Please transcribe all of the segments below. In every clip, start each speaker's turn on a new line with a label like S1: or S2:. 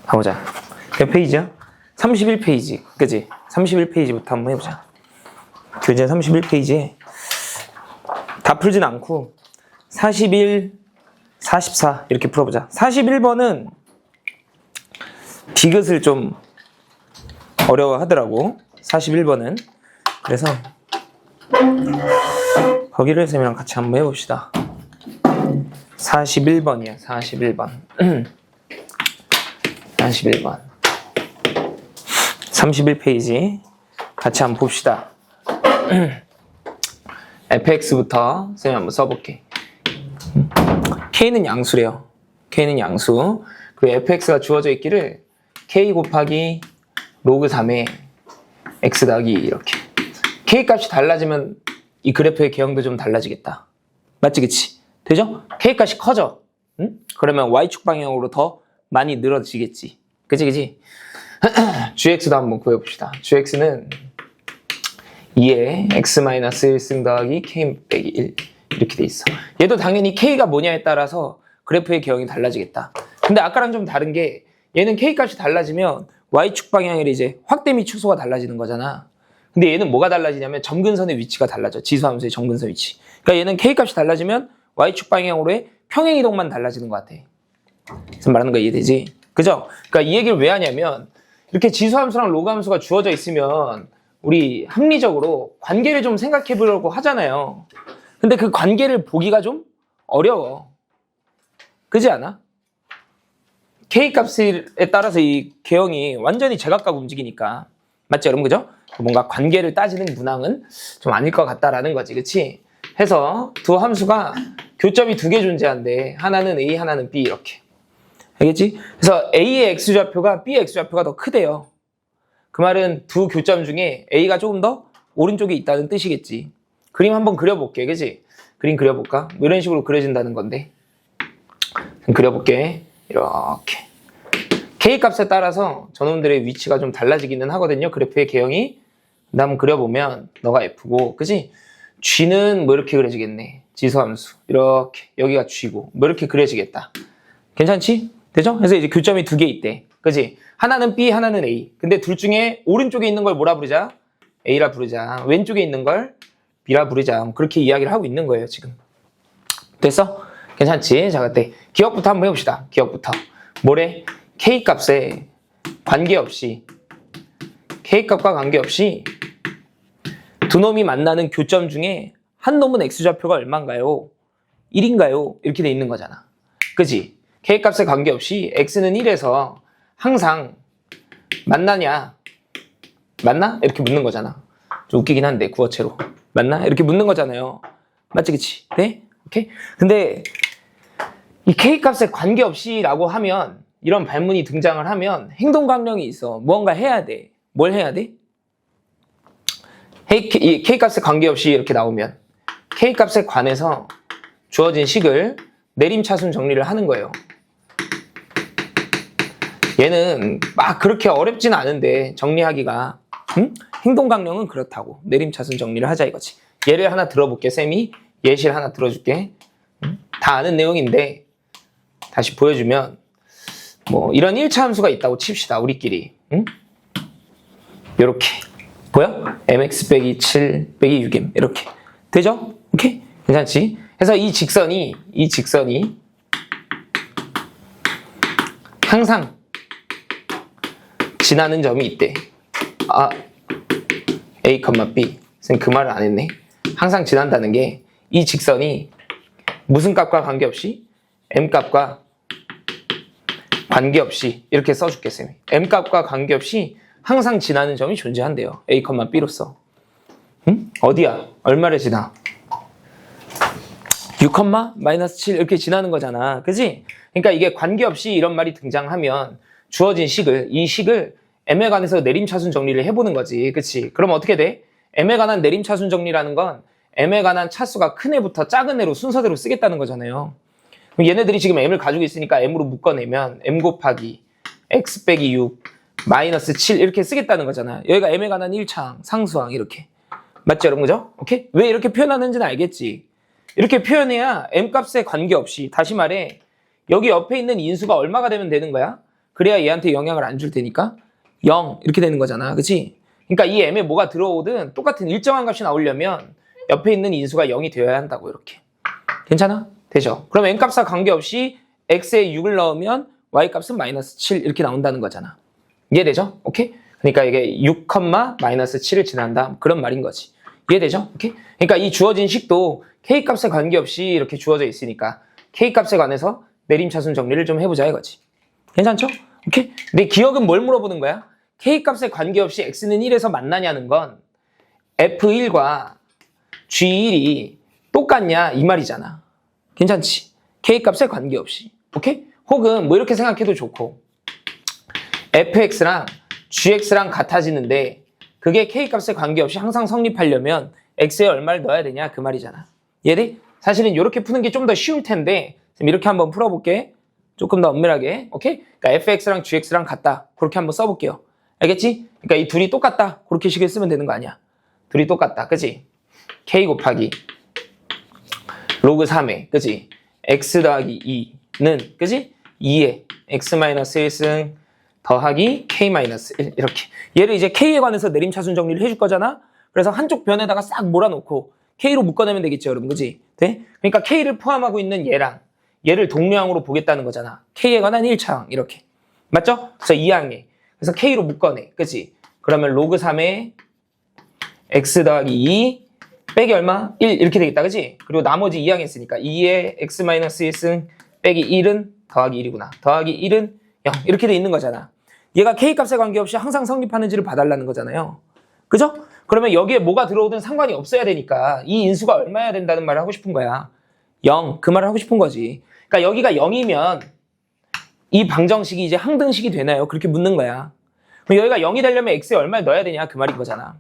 S1: 가보자. 몇 페이지야? 31페이지. 그치? 31페이지부터 한번 해보자. 교재 31페이지에 다 풀진 않고 41, 44 이렇게 풀어보자. 41번은 디귿을 좀 어려워하더라고. 41번은. 그래서 거기를 쌤이랑 같이 한번 해봅시다. 41번이야. 41번. 41번. 31페이지 같이 한번 봅시다. fx부터 쌤이 한번 써볼게. k는 양수래요. k는 양수. 그리고 fx가 주어져 있기를 k 곱하기 로그 3에 x 더하기 이렇게. k 값이 달라지면 이 그래프의 개형도 좀 달라지겠다. 맞지, 그치? 되죠? k 값이 커져. 응? 그러면 y축 방향으로 더 많이 늘어지겠지. 그치? gx도 한번 구해봅시다. gx는 2에 x-1승 더하기 k 빼기 1 이렇게 돼 있어. 얘도 당연히 k가 뭐냐에 따라서 그래프의 개형이 달라지겠다. 근데 아까랑 좀 다른 게 얘는 k 값이 달라지면 y축 방향의 이제 확대 및 축소가 달라지는 거잖아. 근데 얘는 뭐가 달라지냐면 점근선의 위치가 달라져. 지수함수의 점근선 위치. 그러니까 얘는 k 값이 달라지면 y축 방향으로의 평행 이동만 달라지는 것 같아. 그래서 말하는 거 이해되지? 그죠? 그러니까 이 얘기를 왜 하냐면 이렇게 지수함수랑 로그함수가 주어져 있으면 우리 합리적으로 관계를 좀 생각해 보려고 하잖아요. 근데 그 관계를 보기가 좀 어려워. 그지 않아? k 값에 따라서 이 개형이 완전히 제각각 움직이니까. 맞죠, 여러분? 그죠? 뭔가 관계를 따지는 문항은 좀 아닐 것 같다라는 거지. 그치? 해서 두 함수가 교점이 두 개 존재한대. 하나는 a, 하나는 b 이렇게. 알겠지? 그래서 a의 x좌표가 b의 x좌표가 더 크대요. 그 말은 두 교점 중에 a가 조금 더 오른쪽에 있다는 뜻이겠지. 그림 한번 그려볼게. 그치? 그림 그려볼까? 뭐 이런 식으로 그려진다는 건데. 그려볼게. 이렇게. k 값에 따라서 저놈들의 위치가 좀 달라지기는 하거든요. 그래프의 개형이. 한번 그려보면 너가 f고, 그치? g는 뭐 이렇게 그려지겠네. 지수함수. 이렇게. 여기가 g고. 뭐 이렇게 그려지겠다. 괜찮지? 되죠? 그래서 이제 교점이 두 개 있대. 그치? 하나는 b, 하나는 a. 근데 둘 중에 오른쪽에 있는 걸 뭐라 부르자? a라 부르자. 왼쪽에 있는 걸 b라 부르자. 그렇게 이야기를 하고 있는 거예요, 지금. 됐어? 괜찮지? 자, 그때 기억부터 한번 해봅시다. 기억부터. 뭐래? k 값에 관계없이, k 값과 관계없이 두 놈이 만나는 교점 중에 한 놈은 x좌표가 얼마인가요? 1인가요? 이렇게 돼 있는 거잖아. 그치? k 값에 관계없이 x는 1에서 항상 만나냐? 맞나? 이렇게 묻는 거잖아. 좀 웃기긴 한데 구어체로. 맞나? 이렇게 묻는 거잖아요. 맞지, 그치? 네? 오케이? 근데 이 k 값에 관계없이 라고 하면, 이런 발문이 등장을 하면 행동 강령이 있어. 무언가 해야 돼. 뭘 해야 돼? 이 k 값에 관계없이 이렇게 나오면 k 값에 관해서 주어진 식을 내림차순 정리를 하는 거예요. 얘는 막 그렇게 어렵진 않은데 정리하기가. 응? 행동 강령은 그렇다고. 내림차순 정리를 하자 이거지. 예를 하나 들어볼게. 쌤이 예시를 하나 들어줄게. 응? 다 아는 내용인데 다시 보여주면, 뭐 이런 1차 함수가 있다고 칩시다. 우리끼리. 응? 요렇게. 보여? mx 빼기 7 빼기 6m 이렇게. 되죠? 오케이? 괜찮지? 그래서 이 직선이 항상 지나는 점이 있대. 아, a, b. 선생님 그 말을 안 했네. 항상 지난다는 게 이 직선이 무슨 값과 관계없이 m 값과 관계없이 이렇게 써줄게, 쌤이. m 값과 관계없이 항상 지나는 점이 존재한대요. a, b로서. 응? 어디야? 얼마를 지나? 6, -7 이렇게 지나는 거잖아. 그지? 그러니까 이게 관계없이 이런 말이 등장하면 주어진 식을, 이 식을 m에 관해서 내림차순 정리를 해보는 거지. 그치? 그럼 어떻게 돼? m에 관한 내림차순 정리라는 건 m에 관한 차수가 큰 애부터 작은 애로 순서대로 쓰겠다는 거잖아요. 그럼 얘네들이 지금 m을 가지고 있으니까 m으로 묶어내면 m 곱하기 x 빼기 6 마이너스 7 이렇게 쓰겠다는 거잖아. 여기가 m에 관한 1차항, 상수항 이렇게. 맞죠, 여러분? 그죠? 오케이? 왜 이렇게 표현하는지는 알겠지? 이렇게 표현해야 m 값에 관계없이, 다시 말해 여기 옆에 있는 인수가 얼마가 되면 되는 거야? 그래야 얘한테 영향을 안 줄 테니까 0 이렇게 되는 거잖아. 그치? 그러니까 이 m에 뭐가 들어오든 똑같은 일정한 값이 나오려면 옆에 있는 인수가 0이 되어야 한다고 이렇게. 괜찮아? 되죠? 그럼 n값과 관계없이 x에 6을 넣으면 y값은 마이너스 7 이렇게 나온다는 거잖아. 이해되죠? 오케이? 그러니까 이게 6, 마이너스 7을 지난다. 그런 말인 거지. 이해되죠? 오케이? 그러니까 이 주어진 식도 k값에 관계없이 이렇게 주어져 있으니까 k값에 관해서 내림차순 정리를 좀 해보자 이거지. 괜찮죠? 오케이? 근데 기억은 뭘 물어보는 거야? k값에 관계없이 x는 1에서 만나냐는 건 f1과 g1이 똑같냐 이 말이잖아. 괜찮지? k값에 관계없이. 오케이? 혹은 뭐 이렇게 생각해도 좋고 fx랑 gx랑 같아지는데 그게 k값에 관계없이 항상 성립하려면 x에 얼마를 넣어야 되냐 그 말이잖아. 이해돼? 사실은 이렇게 푸는 게 좀 더 쉬울 텐데 이렇게 한번 풀어볼게. 조금 더 엄밀하게. 오케이? 그러니까 fx랑 gx랑 같다. 그렇게 한번 써볼게요. 알겠지? 그러니까 이 둘이 똑같다. 그렇게 식을 쓰면 되는 거 아니야. 둘이 똑같다. 그치? k 곱하기 로그 3에 그치? x 더하기 2는 그치? 2에 x-1승 더하기 k-1 이렇게. 얘를 이제 k에 관해서 내림차순 정리를 해줄 거잖아. 그래서 한쪽 변에다가 싹 몰아놓고 k로 묶어내면 되겠죠 여러분. 그치? 돼? 그러니까 k를 포함하고 있는 얘랑 얘를 동류항으로 보겠다는 거잖아. k에 관한 1차항 이렇게. 맞죠? 그래서 2항에 그래서 k로 묶어내. 그치? 그러면 로그 3에 x 더하기 2 빼기 얼마? 1 이렇게 되겠다. 그치? 그리고 나머지 2항 했으니까 2에 x-1승 빼기 1은 더하기 1이구나. 더하기 1은 0 이렇게 돼 있는 거잖아. 얘가 k값에 관계없이 항상 성립하는지를 봐달라는 거잖아요. 그죠? 그러면 여기에 뭐가 들어오든 상관이 없어야 되니까 이 인수가 얼마여야 된다는 말을 하고 싶은 거야. 0 그 말을 하고 싶은 거지. 그러니까 여기가 0이면 이 방정식이 이제 항등식이 되나요? 그렇게 묻는 거야. 그럼 여기가 0이 되려면 x에 얼마를 넣어야 되냐 그 말인 거잖아.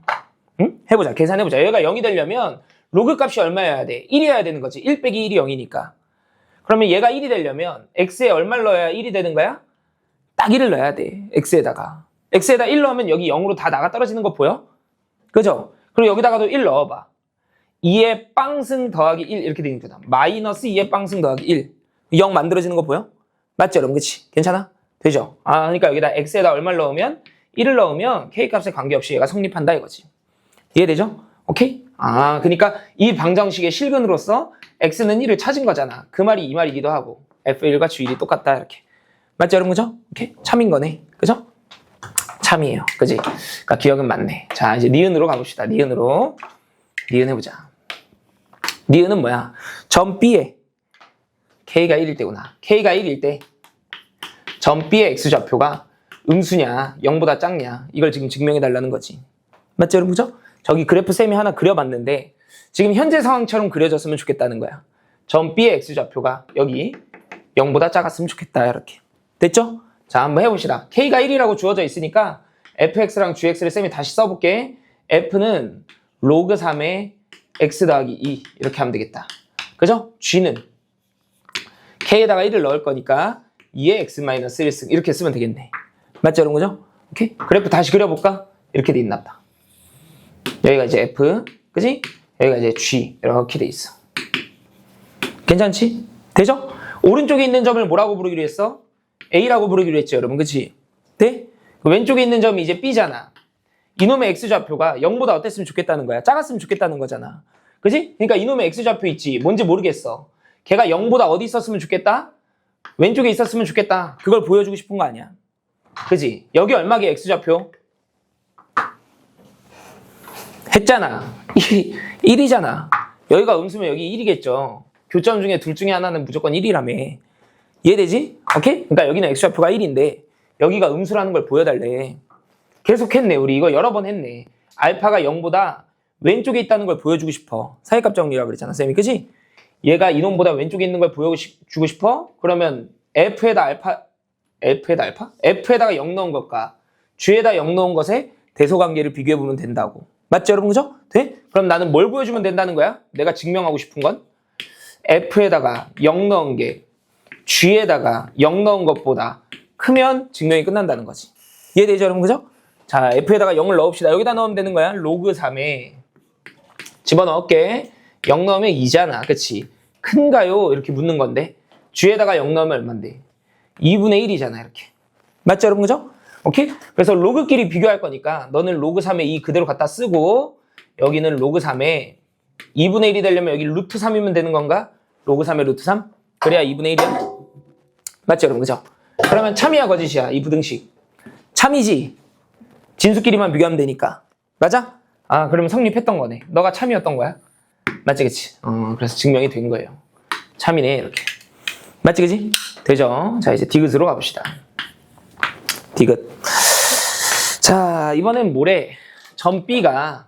S1: 응? 해보자. 계산해보자. 여기가 0이 되려면 로그 값이 얼마여야 돼? 1이어야 되는 거지. 1 빼기 1이 0이니까. 그러면 얘가 1이 되려면 x에 얼마를 넣어야 1이 되는 거야? 딱 1을 넣어야 돼. x에다가. x에다 1 넣으면 여기 0으로 다 나가 떨어지는 거 보여? 그죠? 그리고 여기다가도 1 넣어봐. 2의 빵승 더하기 1 이렇게 되니까 마이너스 2의 빵승 더하기 1 0 만들어지는 거 보여? 맞죠 여러분? 그치? 괜찮아? 되죠? 아 그러니까 여기다 x에다 얼마를 넣으면 1을 넣으면 k값에 관계없이 얘가 성립한다 이거지. 이해되죠? 오케이? 아 그러니까 이 방정식의 실근으로서 x는 1을 찾은 거잖아. 그 말이 이 말이기도 하고 f1과 g1이 똑같다 이렇게. 맞죠 여러분? 그죠? 오케이? 참인 거네. 그죠? 참이에요. 그지? 그러니까 기억은 맞네. 자 이제 니은으로 가봅시다. 니은 해보자. 니은은 뭐야? 점 B에 K가 1일 때구나. K가 1일 때 점 B의 X좌표가 음수냐 0보다 작냐 이걸 지금 증명해 달라는 거지. 맞죠 여러분? 그죠? 저기 그래프 쌤이 하나 그려봤는데 지금 현재 상황처럼 그려졌으면 좋겠다는 거야. 점 B의 X좌표가 여기 0보다 작았으면 좋겠다 이렇게. 됐죠? 자 한번 해봅시다. K가 1이라고 주어져 있으니까 fx랑 gx를 쌤이 다시 써볼게. f는 로그 3의 x 더하기 2 이렇게 하면 되겠다. 그죠? g는 k에다가 1을 넣을 거니까 2의 x-1승 이렇게 쓰면 되겠네. 맞죠 여러분? 그죠? 오케이? 그래프 다시 그려볼까? 이렇게 돼 있나 보다. 여기가 이제 f 그지? 여기가 이제 g 이렇게 돼 있어. 괜찮지? 되죠? 오른쪽에 있는 점을 뭐라고 부르기로 했어? A라고 부르기로 했죠 여러분. 그치? 네? 왼쪽에 있는 점이 이제 B잖아. 이놈의 X좌표가 0보다 어땠으면 좋겠다는 거야? 작았으면 좋겠다는 거잖아. 그치? 그러니까 이놈의 X좌표 있지. 뭔지 모르겠어. 걔가 0보다 어디 있었으면 좋겠다? 왼쪽에 있었으면 좋겠다. 그걸 보여주고 싶은 거 아니야. 그치? 여기 얼마게 X좌표? 했잖아. 1이잖아. 여기가 음수면 여기 1이겠죠. 교점 중에 둘 중에 하나는 무조건 1이라며. 이해되지? 오케이? 그러니까 여기는 X좌표가 1인데 여기가 음수라는 걸 보여달래. 계속 했네. 우리 이거 여러 번 했네. 알파가 0보다 왼쪽에 있다는 걸 보여주고 싶어. 사이값 정리라고 그랬잖아 쌤이. 그치? 얘가 이놈보다 왼쪽에 있는 걸 보여주고 싶어? 그러면 F에다가 0 넣은 것과 G에다 0 넣은 것의 대소관계를 비교해보면 된다고. 맞죠 여러분? 그죠? 돼? 그럼 나는 뭘 보여주면 된다는 거야? 내가 증명하고 싶은 건 F에다가 0 넣은 게 G에다가 0 넣은 것보다 크면 증명이 끝난다는 거지. 이해되죠 여러분? 그죠? 자 F에다가 0을 넣읍시다. 여기다 넣으면 되는 거야. 로그 3에 집어넣을게. 0 넣으면 2잖아. 그치? 큰가요? 이렇게 묻는 건데 G에다가 0 넣으면 얼만데? 2분의 1이잖아 이렇게. 맞죠, 여러분? 그죠? 오케이? 그래서 로그끼리 비교할 거니까 너는 로그 3에 2 그대로 갖다 쓰고 여기는 로그 3에 2분의 1이 되려면 여기 루트 3이면 되는 건가? 로그 3에 루트 3? 그래야 2분의 1이야. 맞죠, 여러분? 그죠? 그러면 참이야, 거짓이야? 이 부등식. 참이지? 진수끼리만 비교하면 되니까. 맞아? 아, 그러면 성립했던 거네. 너가 참이었던 거야? 맞지, 그치? 그래서 증명이 된 거예요. 참이네, 이렇게. 맞지, 그치? 되죠? 자, 이제 디귿으로 가봅시다. 디귿. 자, 이번엔 뭐래? 점 B가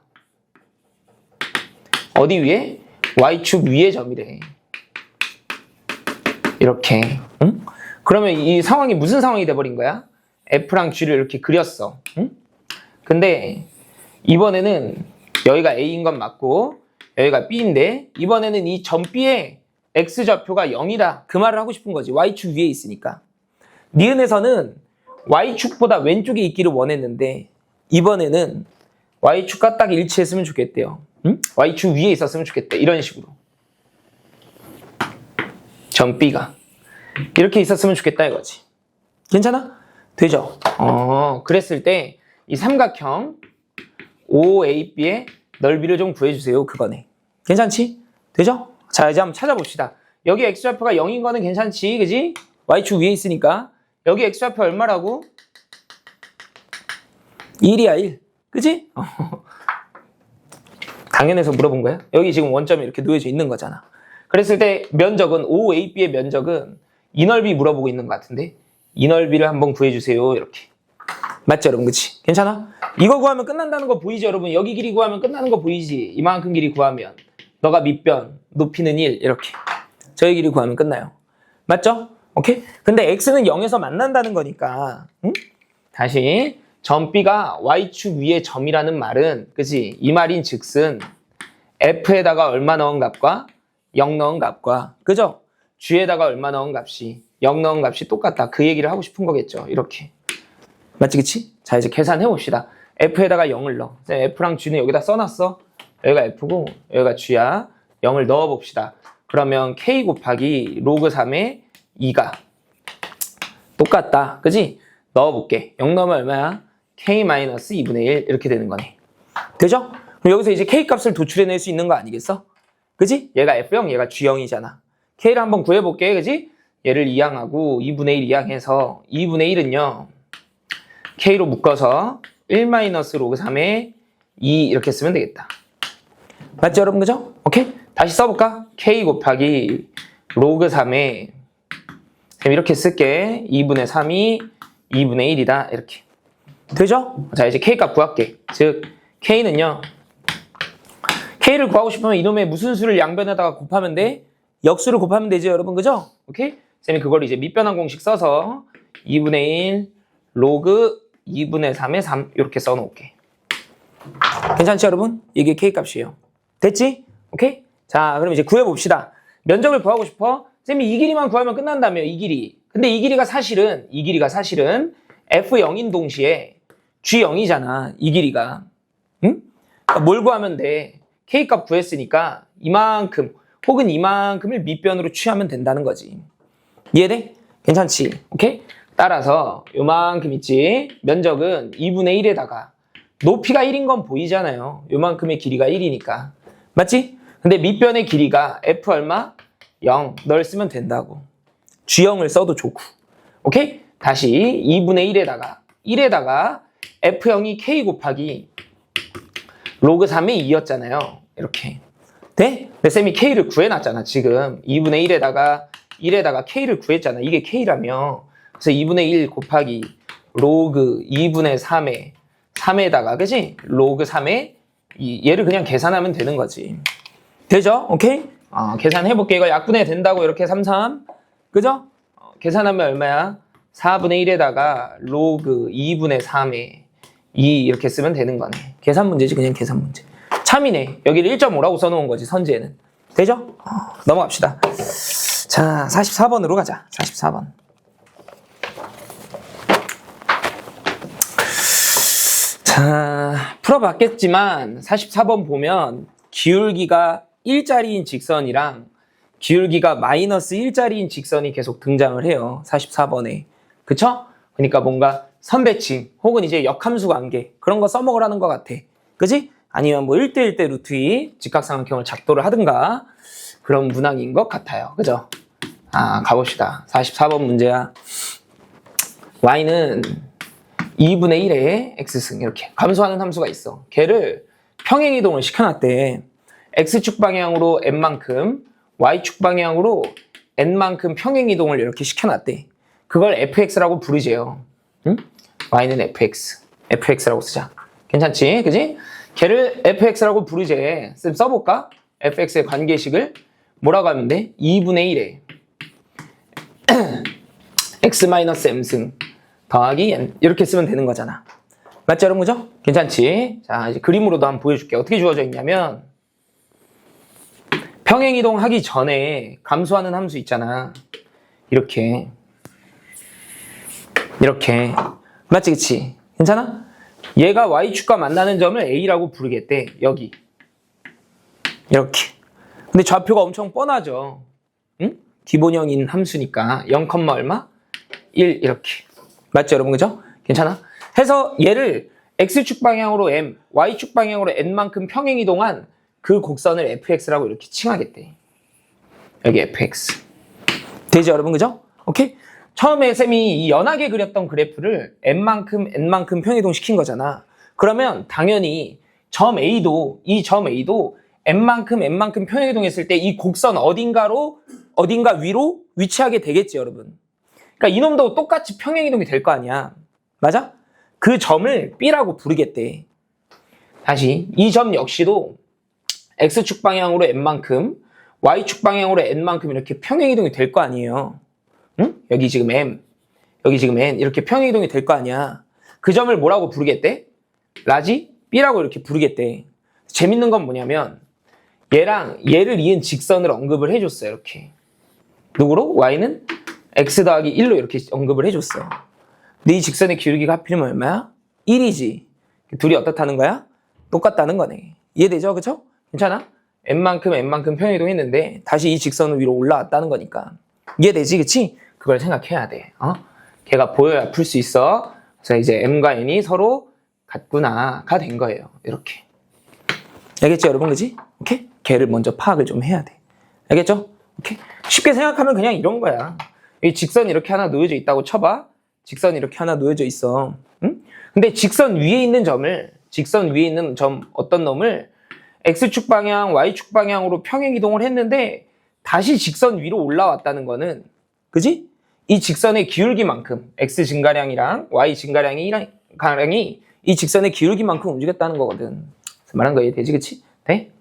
S1: 어디 위에? Y축 위의 점이래. 이렇게. 응? 그러면 이 상황이 무슨 상황이 돼버린 거야? F랑 G를 이렇게 그렸어. 응? 근데 이번에는 여기가 A인 건 맞고 여기가 B인데 이번에는 이 점 B의 X좌표가 0이다. 그 말을 하고 싶은 거지. Y축 위에 있으니까. 니은에서는 Y축보다 왼쪽에 있기를 원했는데 이번에는 Y축과 딱 일치했으면 좋겠대요. 응? Y축 위에 있었으면 좋겠대. 이런 식으로. 점 B가. 이렇게 있었으면 좋겠다 이거지. 괜찮아? 되죠? 그랬을 때 이 삼각형 OAB의 넓이를 좀 구해주세요. 그거네. 괜찮지? 되죠? 자, 이제 한번 찾아봅시다. 여기 X좌표가 0인 거는 괜찮지? 그지? Y축 위에 있으니까. 여기 X좌표 얼마라고? 1이야, 1. 그지? 당연해서 물어본 거야? 여기 지금 원점이 이렇게 놓여져 있는 거잖아. 그랬을 때 면적은 OAB의 면적은 이 넓이 물어보고 있는 것 같은데 이 넓이를 한번 구해주세요. 이렇게. 맞죠, 여러분? 그치? 괜찮아? 이거 구하면 끝난다는 거 보이죠, 여러분? 여기 길이 구하면 끝나는 거 보이지? 이만큼 길이 구하면 너가 밑변, 높이는 1 이렇게. 저희 길이 구하면 끝나요. 맞죠? 오케이? 근데 X는 0에서 만난다는 거니까 응? 다시 점 B가 Y축 위의 점이라는 말은 그치? 이 말인 즉슨 F에다가 얼마 넣은 값과 0 넣은 값과 그죠? G에다가 얼마 넣은 값이 0 넣은 값이 똑같다. 그 얘기를 하고 싶은 거겠죠. 이렇게. 맞지, 그치? 자, 이제 계산해 봅시다. F에다가 0을 넣어. F랑 G는 여기다 써놨어. 여기가 F고 여기가 G야. 0을 넣어 봅시다. 그러면 K 곱하기 로그 3의 2가 똑같다. 그지? 넣어볼게. 0 넣으면 얼마야? K-2분의 1 이렇게 되는 거네. 되죠? 그럼 여기서 이제 K 값을 도출해낼 수 있는 거 아니겠어? 그지? 얘가 F0, 얘가 G0이잖아. K를 한번 구해볼게. 그지? 얘를 2항하고 2분의 1 2항해서 2분의 1은요. K로 묶어서 1-로그 3의 2 이렇게 쓰면 되겠다. 맞죠, 여러분? 그죠? 오케이? 다시 써볼까? K 곱하기 로그 3의 이렇게 쓸게. 2분의 3이 2분의 1이다. 이렇게. 되죠? 자, 이제 K 값 구할게. 즉, K는요. K를 구하고 싶으면 이놈의 무슨 수를 양변에다가 곱하면 돼? 역수를 곱하면 되죠, 여러분. 그죠? 오케이? 쌤이 그걸 이제 밑변환 공식 써서 2분의 1 로그 2분의 3의 3 이렇게 써놓을게. 괜찮죠, 여러분? 이게 K 값이에요. 됐지? 오케이? 자, 그럼 이제 구해봅시다. 면적을 구하고 싶어? 쌤이 이 길이만 구하면 끝난다며, 이 길이. 근데 이 길이가 사실은 F0인 동시에 G0이잖아, 이 길이가. 응? 그러니까 뭘 구하면 돼? K 값 구했으니까 이만큼 혹은 이만큼을 밑변으로 취하면 된다는 거지. 이해돼? 괜찮지? 오케이? 따라서 요만큼 있지? 면적은 2분의 1에다가 높이가 1인 건 보이잖아요. 요만큼의 길이가 1이니까. 맞지? 근데 밑변의 길이가 F 얼마? 0. 널 쓰면 된다고. G0을 써도 좋고. 오케이? 다시 2분의 1에다가 F0이 K 곱하기 로그 3의 2였잖아요. 이렇게. 돼? 근데 쌤이 K를 구해놨잖아, 지금. 2분의 1에다가 K를 구했잖아. 이게 K라며. 그래서 2분의 1 곱하기 로그 2분의 3에다가, 그지? 로그 3에 얘를 그냥 계산하면 되는 거지. 되죠? 오케이? 계산해볼게. 이거 약분해 된다고 이렇게 3, 그죠? 계산하면 얼마야? 4분의 1에다가 로그 2분의 3에 2 이렇게 쓰면 되는 거네. 계산 문제지, 그냥 계산 문제. 참이네. 여기를 1.5라고 써놓은 거지, 선지에는. 되죠? 넘어갑시다. 자, 44번으로 가자. 44번. 자, 풀어봤겠지만 44번 보면 기울기가 1짜리인 직선이랑 기울기가 마이너스 1짜리인 직선이 계속 등장을 해요. 44번에. 그쵸? 그러니까 뭔가 선배칭 혹은 이제 역함수 관계 그런 거 써먹으라는 것 같아. 그지? 아니면 뭐 1대1대 루트 2 직각삼각형을 작도를 하든가 그런 문항인 것 같아요. 그죠? 가봅시다. 44번 문제야. y는 2분의 1의 x승 이렇게 감소하는 함수가 있어. 걔를 평행이동을 시켜놨대. x축 방향으로 n만큼 y축 방향으로 n만큼 평행이동을 이렇게 시켜놨대. 그걸 fx라고 부르재요. 응? y는 fx라고 쓰자. 괜찮지? 그지? 걔를 fx라고 부르재. 쌤 써볼까? fx의 관계식을 뭐라고 하면 돼? 2분의 1에 x-m승 더하기 n 이렇게 쓰면 되는 거잖아. 맞죠 여러분? 그죠? 괜찮지? 자 이제 그림으로도 한번 보여줄게. 어떻게 주어져 있냐면 평행이동 하기 전에 감소하는 함수 있잖아. 이렇게 맞지? 그치? 괜찮아? 얘가 y축과 만나는 점을 a라고 부르겠대. 여기 이렇게. 근데 좌표가 엄청 뻔하죠. 응? 기본형인 함수니까 0, 얼마? 1 이렇게. 맞죠 여러분? 그죠? 괜찮아? 해서 얘를 x축 방향으로 m, y축 방향으로 n만큼 평행이동한 그 곡선을 fx라고 이렇게 칭하겠대. 여기 fx. 되죠 여러분? 그죠? 오케이? 처음에 쌤이 이 연하게 그렸던 그래프를 n만큼 평행이동 시킨 거잖아. 그러면 당연히 이 점 A도 n만큼 평행이동했을 때 이 곡선 어딘가 위로 위치하게 되겠지 여러분. 그러니까 이놈도 똑같이 평행이동이 될 거 아니야. 맞아? 그 점을 B라고 부르겠대. 다시 이 점 역시도 X축 방향으로 n만큼 Y축 방향으로 n만큼 이렇게 평행이동이 될 거 아니에요. 응? 여기 지금 M, 여기 지금 N 이렇게 평행이동이 될 거 아니야. 그 점을 뭐라고 부르겠대? 라지 B라고 이렇게 부르겠대. 재밌는 건 뭐냐면 얘랑 얘를 이은 직선을 언급을 해줬어요. 이렇게. 누구로? Y는 X 더하기 1로 이렇게 언급을 해줬어. 근데 이 직선의 기울기가 하필이면 얼마야? 1이지. 둘이 어떻다는 거야? 똑같다는 거네. 이해되죠? 그쵸? 괜찮아? n만큼 평행이동했는데 다시 이 직선을 위로 올라왔다는 거니까. 이해되지? 그치? 그걸 생각해야 돼. 걔가 보여야 풀 수 있어. 그래서 이제 m과 n이 서로 같구나가 된 거예요. 이렇게. 알겠죠 여러분? 그지? 오케이? 걔를 먼저 파악을 좀 해야 돼. 알겠죠? 오케이? 쉽게 생각하면 그냥 이런 거야. 이 직선이 이렇게 하나 놓여져 있다고 쳐봐. 직선이 이렇게 하나 놓여져 있어. 응? 근데 직선 위에 있는 어떤 놈을 x축 방향, y축 방향으로 평행이동을 했는데 다시 직선 위로 올라왔다는 거는 그지? 이 직선의 기울기만큼 x 증가량이랑 y 증가량이 이 직선의 기울기만큼 움직였다는 거거든. 말한 거 이해되지? 그치? 돼?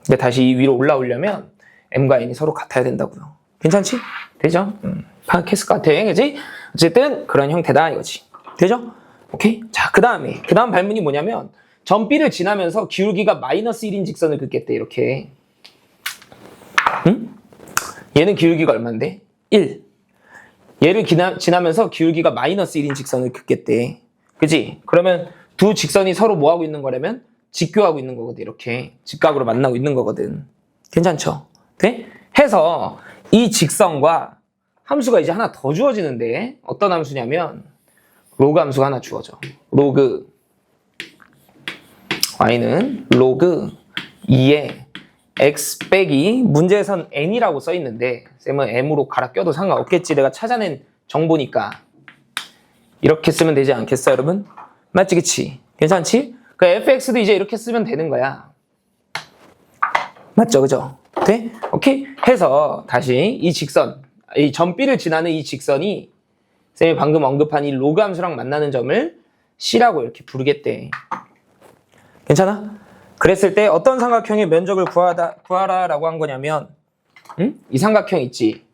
S1: 근데 다시 위로 올라오려면 m과 n이 서로 같아야 된다고요. 괜찮지? 되죠? 파악했을 것 같아. 그치? 어쨌든 그런 형태다 이거지. 되죠? 오케이? 자, 그 다음 발문이 뭐냐면 점 B를 지나면서 기울기가 마이너스 1인 직선을 긋겠대. 이렇게. 응? 얘는 기울기가 얼만데? 1. 얘를 지나면서 기울기가 마이너스 1인 직선을 긋겠대. 그치? 그러면 두 직선이 서로 뭐 하고 있는 거라면? 직교하고 있는 거거든. 이렇게. 직각으로 만나고 있는 거거든. 괜찮죠? 돼? 해서 이 직선과 함수가 이제 하나 더 주어지는데 어떤 함수냐면 로그 함수가 하나 주어져. 로그 y는 로그 2의 x 빼기 문제에선 n이라고 써 있는데 쌤은 m으로 갈아 껴도 상관없겠지. 내가 찾아낸 정보니까 이렇게 쓰면 되지 않겠어 여러분? 맞지? 그치? 괜찮지? 그 fx도 이제 이렇게 쓰면 되는 거야. 맞죠? 그죠? 돼? 오케이? 해서 다시 이 직선, 이 점 B를 지나는 이 직선이 쌤이 방금 언급한 이 로그 함수랑 만나는 점을 C라고 이렇게 부르겠대. 괜찮아? 그랬을 때 어떤 삼각형의 면적을 구하라라고 한 거냐면 이 삼각형 있지?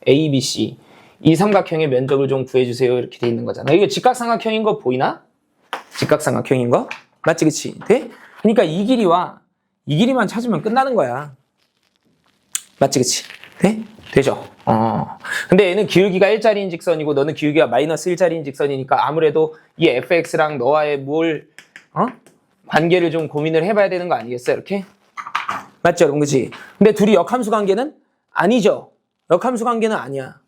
S1: A, B, C. 이 삼각형의 면적을 좀 구해주세요. 이렇게 돼 있는 거잖아. 이게 직각삼각형인 거 보이나? 직각삼각형인 거? 맞지? 그치? 돼? 그러니까 이 길이만 찾으면 끝나는 거야. 맞지? 그치? 돼? 되죠? 근데 얘는 기울기가 1짜리인 직선이고 너는 기울기가 마이너스 1짜리인 직선이니까 아무래도 이 fx랑 너와의 관계를 좀 고민을 해봐야 되는 거 아니겠어? 이렇게? 맞죠, 여러분? 그치? 근데 둘이 역함수 관계는 아니죠? 역함수 관계는 아니야.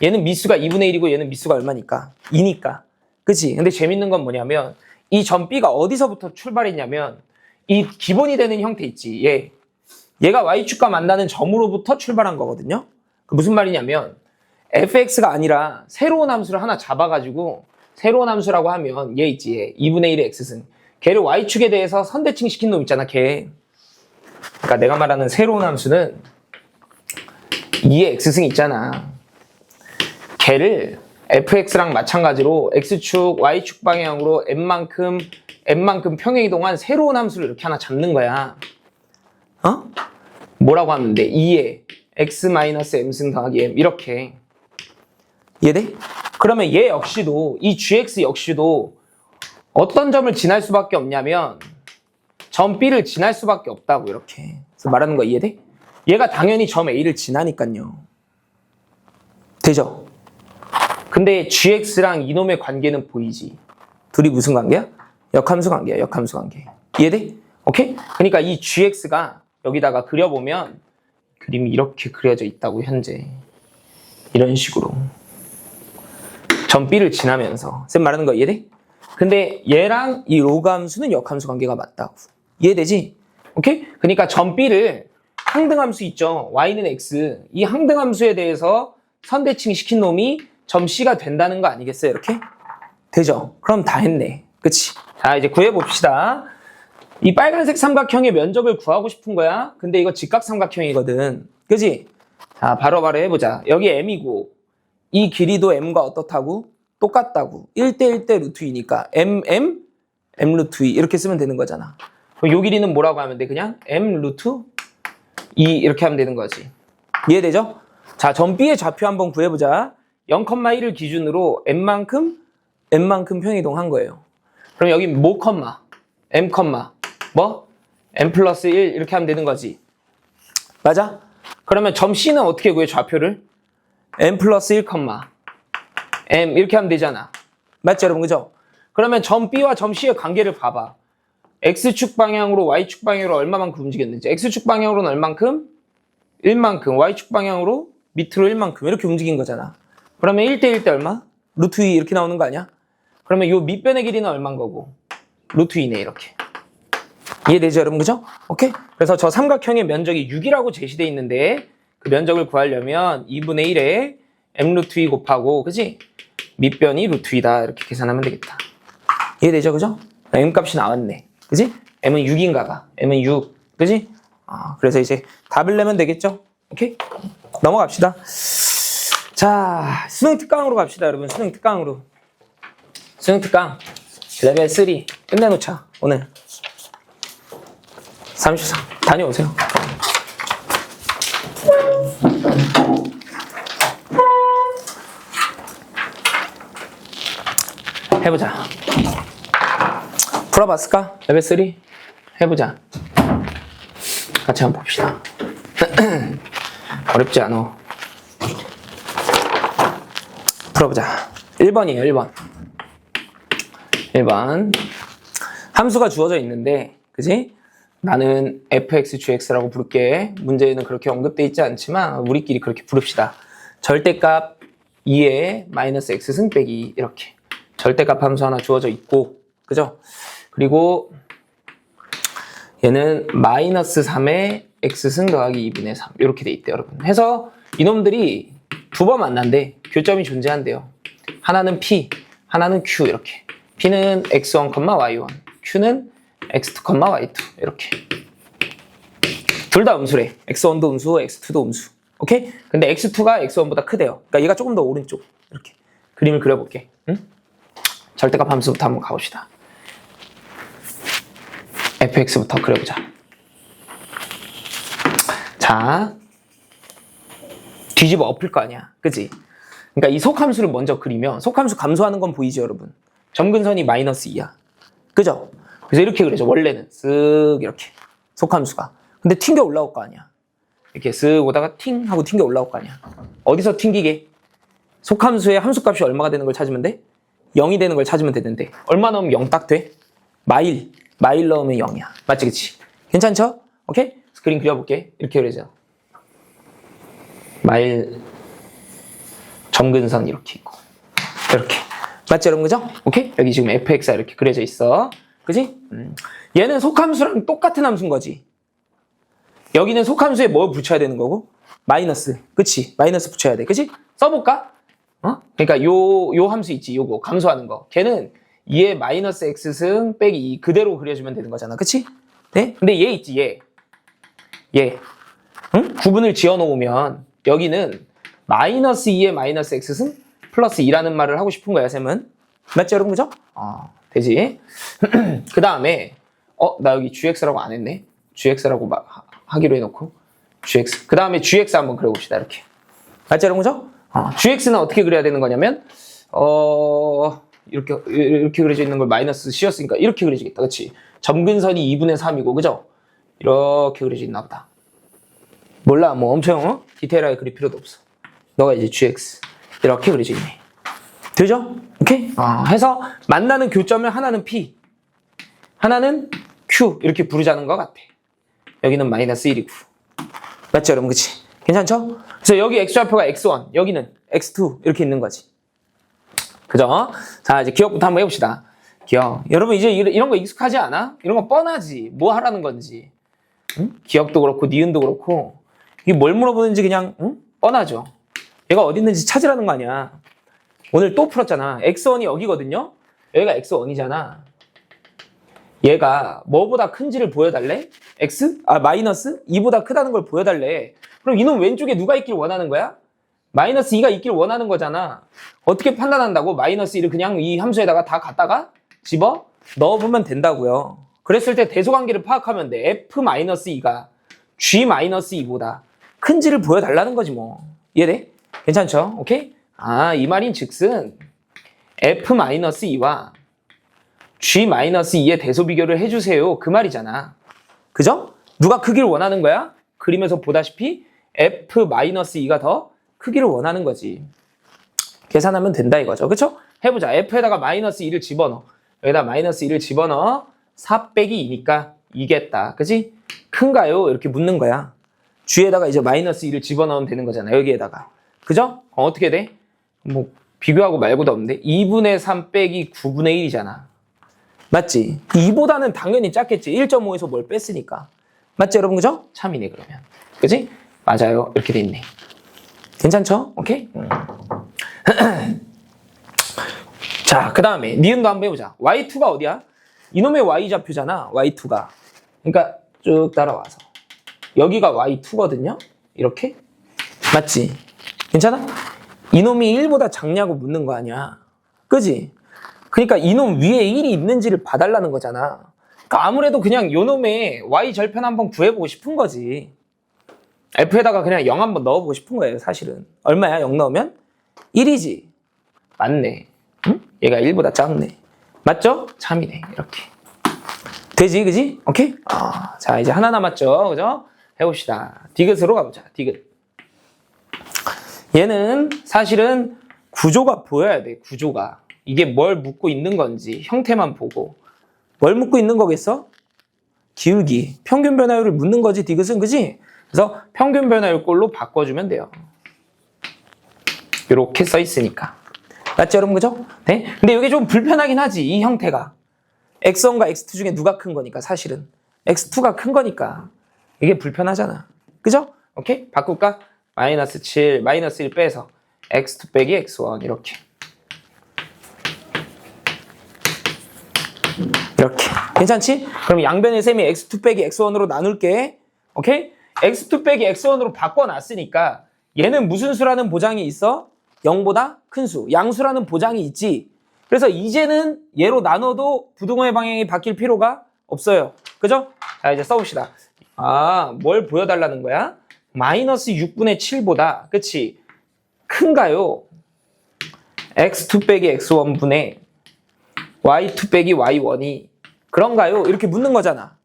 S1: 얘는 미수가 2분의 1이고 얘는 미수가 얼마니까? 2니까. 그치? 근데 재밌는 건 뭐냐면 이 점 B가 어디서부터 출발했냐면 이 기본이 되는 형태 있지. 얘가 y축과 만나는 점으로부터 출발한 거거든요. 그 무슨 말이냐면 fx가 아니라 새로운 함수를 하나 잡아가지고 새로운 함수라고 하면 얘 있지. 얘 2분의 1의 x승. 걔를 y축에 대해서 선대칭 시킨 놈 있잖아. 걔. 그러니까 내가 말하는 새로운 함수는 2의 x승 있잖아. 걔를 fx랑 마찬가지로 x축, y축 방향으로 n만큼 평행이동한 새로운 함수를 이렇게 하나 잡는 거야. 뭐라고 하면 돼? 2의 x-m승 더하기 m 이렇게. 이해돼? 그러면 얘 역시도 이 gx 역시도 어떤 점을 지날 수밖에 없냐면 점 B를 지날 수밖에 없다고 이렇게. 그래서 말하는 거 이해돼? 얘가 당연히 점 A를 지나니까요. 되죠? 근데 gx랑 이놈의 관계는 보이지. 둘이 무슨 관계야? 역함수 관계야. 역함수 관계. 이해돼? 오케이? 그러니까 이 gx가 여기다가 그려보면 그림이 이렇게 그려져 있다고 현재. 이런 식으로. 점 B를 지나면서. 쌤 말하는 거 이해돼? 근데 얘랑 이 로그 함수는 역함수 관계가 맞다고. 이해되지? 오케이? 그러니까 점 B를 항등함수 있죠. y는 x. 이 항등함수에 대해서 선대칭 시킨 놈이 점 C가 된다는 거 아니겠어요? 이렇게? 되죠? 그럼 다 했네. 그치? 자, 이제 구해봅시다. 이 빨간색 삼각형의 면적을 구하고 싶은 거야. 근데 이거 직각삼각형이거든. 그치? 자, 바로바로 해보자. 여기 m이고 이 길이도 m과 어떻다고? 똑같다고. 1대1대 루트 2니까 m 루트 2 이렇게 쓰면 되는 거잖아. 그럼 요 길이는 뭐라고 하면 돼? 그냥 m 루트 2 이렇게 하면 되는 거지. 이해되죠? 자, 점 B의 좌표 한번 구해보자. 0,1을 기준으로 n만큼 평이동한 거예요. 그럼 여기 뭐 컴마? m 컴마 뭐? m 플러스 1 이렇게 하면 되는 거지. 맞아? 그러면 점 C는 어떻게 구해? 좌표를? m 플러스 1 컴마 m 이렇게 하면 되잖아. 맞죠 여러분? 그죠? 그러면 점 B와 점 C의 관계를 봐봐. x축 방향으로 y축 방향으로 얼마만큼 움직였는지. x축 방향으로는 얼만큼? 1만큼. y축 방향으로 밑으로 1만큼 이렇게 움직인 거잖아. 그러면 1대1대 얼마? 루트 2 이렇게 나오는 거 아니야? 그러면 요 밑변의 길이는 얼마인 거고? 루트 2네 이렇게. 이해되죠 여러분? 그죠? 오케이? 그래서 저 삼각형의 면적이 6이라고 제시되어 있는데 그 면적을 구하려면 2분의 1에 m 루트 2 곱하고 그지? 밑변이 루트 2다 이렇게 계산하면 되겠다. 이해되죠? 그죠? m 값이 나왔네. 그지? m은 6인가 봐. m은 6. 그지? 그래서 이제 답을 내면 되겠죠? 오케이? 넘어갑시다. 자, 수능 특강으로 갑시다, 여러분. 수능 특강으로. 수능 특강. 레벨 3. 끝내놓자, 오늘. 33. 다녀오세요. 해보자. 풀어봤을까? 레벨 3? 해보자. 같이 한번 봅시다. 어렵지 않아. 풀어보자. 1번이에요, 1번. 1번. 함수가 주어져 있는데, 그지? 나는 fx, gx라고 부를게. 문제에는 그렇게 언급되어 있지 않지만, 우리끼리 그렇게 부릅시다. 절대값 2에 마이너스 x승 빼기, 이렇게. 절대값 함수 하나 주어져 있고, 그죠? 그리고 얘는 마이너스 3에 x승 더하기 2분의 3. 이렇게 돼 있대요, 여러분. 해서 이놈들이 두 번 만난대. 교점이 존재한대요. 하나는 P, 하나는 Q 이렇게. P는 x1, y1, Q는 x2, y2 이렇게. 둘 다 음수래. x1도 음수, x2도 음수. 오케이? 근데 x2가 x1보다 크대요. 그러니까 얘가 조금 더 오른쪽. 이렇게. 그림을 그려볼게. 응? 절대값 함수부터 한번 가봅시다. fx부터 그려보자. 자, 뒤집어 엎을 거 아니야. 그치? 그러니까 이 속함수를 먼저 그리면 속함수 감소하는 건 보이죠, 여러분? 점근선이 마이너스 2야. 그죠? 그래서 이렇게 그리죠. 원래는 쓱 이렇게 속함수가. 근데 튕겨 올라올 거 아니야. 이렇게 쓱 오다가 팅 하고 튕겨 올라올 거 아니야. 어디서 튕기게? 속함수의 함수값이 얼마가 되는 걸 찾으면 돼? 0이 되는 걸 찾으면 되는데 얼마 넣으면 0 딱 돼? 마일 넣으면 0이야. 맞지? 그치? 괜찮죠? 오케이? 그림 그려볼게. 이렇게 그려져. 마일 점근선 이렇게 있고 이렇게 맞죠 여러분 그죠? 오케이? 여기 지금 fx가 이렇게 그려져 있어 그지? 얘는 속함수랑 똑같은 함수인 거지. 여기는 속함수에 뭘 붙여야 되는 거고? 마이너스 그치? 마이너스 붙여야 돼 그치? 써볼까? 그러니까 요 함수 있지 요거 감소하는 거 걔는 2의 마이너스 x승 빼기 2 그대로 그려주면 되는 거잖아 그치? 네? 근데 얘 있지 얘 응? 구분을 지어 놓으면 여기는 마이너스 2의 마이너스 x승 플러스 2라는 말을 하고 싶은 거야 쌤은. 맞죠 여러분 그죠? 되지. 그 다음에 나 여기 gx라고 안 했네. gx라고 하기로 해놓고 gx 그 다음에 gx 한번 그려봅시다 이렇게. 맞죠 여러분 그죠? gx는 어떻게 그려야 되는 거냐면 이렇게 그려져 있는 걸 마이너스 씌웠으니까 이렇게 그려지겠다 그치? 점근선이 2분의 3이고 그죠? 이렇게 그려져 있나 보다. 몰라 뭐 엄청 디테일하게 그릴 필요도 없어. 너가 이제 gx 이렇게 그려져 있네. 되죠? 오케이? 해서 만나는 교점을 하나는 p 하나는 q 이렇게 부르자는 것 같아. 여기는 마이너스 1이고 맞죠 여러분 그치? 괜찮죠? 그래서 여기 x좌표가 x1 여기는 x2 이렇게 있는 거지. 그죠? 자 이제 기억부터 한번 해봅시다. 기억 여러분 이제 이런 거 익숙하지 않아? 이런 거 뻔하지 뭐 하라는 건지. 응? 기억도 그렇고 니은도 그렇고 이게 뭘 물어보는지 그냥 뻔하죠. 얘가 어디 있는지 찾으라는 거 아니야. 오늘 또 풀었잖아. x1이 여기거든요. 여기가 x1이잖아. 얘가 뭐보다 큰지를 보여달래? 마이너스 2보다 크다는 걸 보여달래. 그럼 이놈 왼쪽에 누가 있길 원하는 거야? 마이너스 2가 있길 원하는 거잖아. 어떻게 판단한다고? 마이너스 2를 그냥 이 함수에다가 다 갖다가 집어 넣어보면 된다고요. 그랬을 때 대소관계를 파악하면 돼. f-2가 g-2보다 큰지를 보여달라는 거지 뭐. 이해돼? 괜찮죠? 오케이? 이 말인 즉슨 f-2와 g-2의 대소 비교를 해주세요. 그 말이잖아. 그죠? 누가 크기를 원하는 거야? 그림에서 보다시피 f-2가 더 크기를 원하는 거지. 계산하면 된다 이거죠. 그쵸? 해보자. f에다가 마이너스 2를 집어넣어. 여기다 마이너스 2를 집어넣어. 4 빼기 2니까 이겠다. 그치? 큰가요? 이렇게 묻는 거야. g에다가 이제 마이너스 2를 집어넣으면 되는 거잖아. 여기에다가. 그죠? 어떻게 돼? 뭐 비교하고 말고도 없는데 2분의 3 빼기 9분의 1이잖아. 맞지? 2보다는 당연히 작겠지. 1.5에서 뭘 뺐으니까. 맞지 여러분 그죠? 참이네 그러면. 그치? 맞아요. 이렇게 돼 있네. 괜찮죠? 오케이? 자, 그 다음에 니은도 한번 해보자. y2가 어디야? 이놈의 y좌표잖아. y2가. 그러니까 쭉 따라와서 여기가 y2거든요. 이렇게. 맞지? 괜찮아? 이놈이 1보다 작냐고 묻는 거 아니야. 그지? 그러니까 이놈 위에 1이 있는지를 봐달라는 거잖아. 그러니까 아무래도 그냥 요놈의 y절편 한번 구해보고 싶은 거지. f에다가 그냥 0 한번 넣어보고 싶은 거예요 사실은. 얼마야 0 넣으면? 1이지. 맞네. 응? 얘가 1보다 작네. 맞죠? 참이네. 이렇게. 되지 그지? 오케이? 자 이제 하나 남았죠. 그죠? 해봅시다. 디귿으로 가보자. 디귿. 얘는 사실은 구조가 보여야 돼. 구조가. 이게 뭘 묻고 있는 건지 형태만 보고. 뭘 묻고 있는 거겠어? 기울기. 평균 변화율을 묻는 거지 디귿은. 그지? 그래서 평균 변화율 꼴로 바꿔주면 돼요. 이렇게 써 있으니까. 맞죠 여러분 그죠? 네? 근데 이게 좀 불편하긴 하지 이 형태가. x1과 x2 중에 누가 큰 거니까 사실은. x2가 큰 거니까. 이게 불편하잖아. 그죠? 오케이? 바꿀까? 마이너스 7, 마이너스 1 빼서 x2 빼기 x1 이렇게. 이렇게. 괜찮지? 그럼 양변의 셈이 x2 빼기 x1으로 나눌게. 오케이? x2 빼기 x1으로 바꿔놨으니까 얘는 무슨 수라는 보장이 있어? 0보다 큰 수. 양수라는 보장이 있지. 그래서 이제는 얘로 나눠도 부등호의 방향이 바뀔 필요가 없어요. 그죠? 자 이제 써봅시다. 뭘 보여달라는 거야? 마이너스 6분의 7보다 그치? 큰가요? x2 빼기 x1분의 y2 빼기 y1이 그런가요? 이렇게 묻는 거잖아.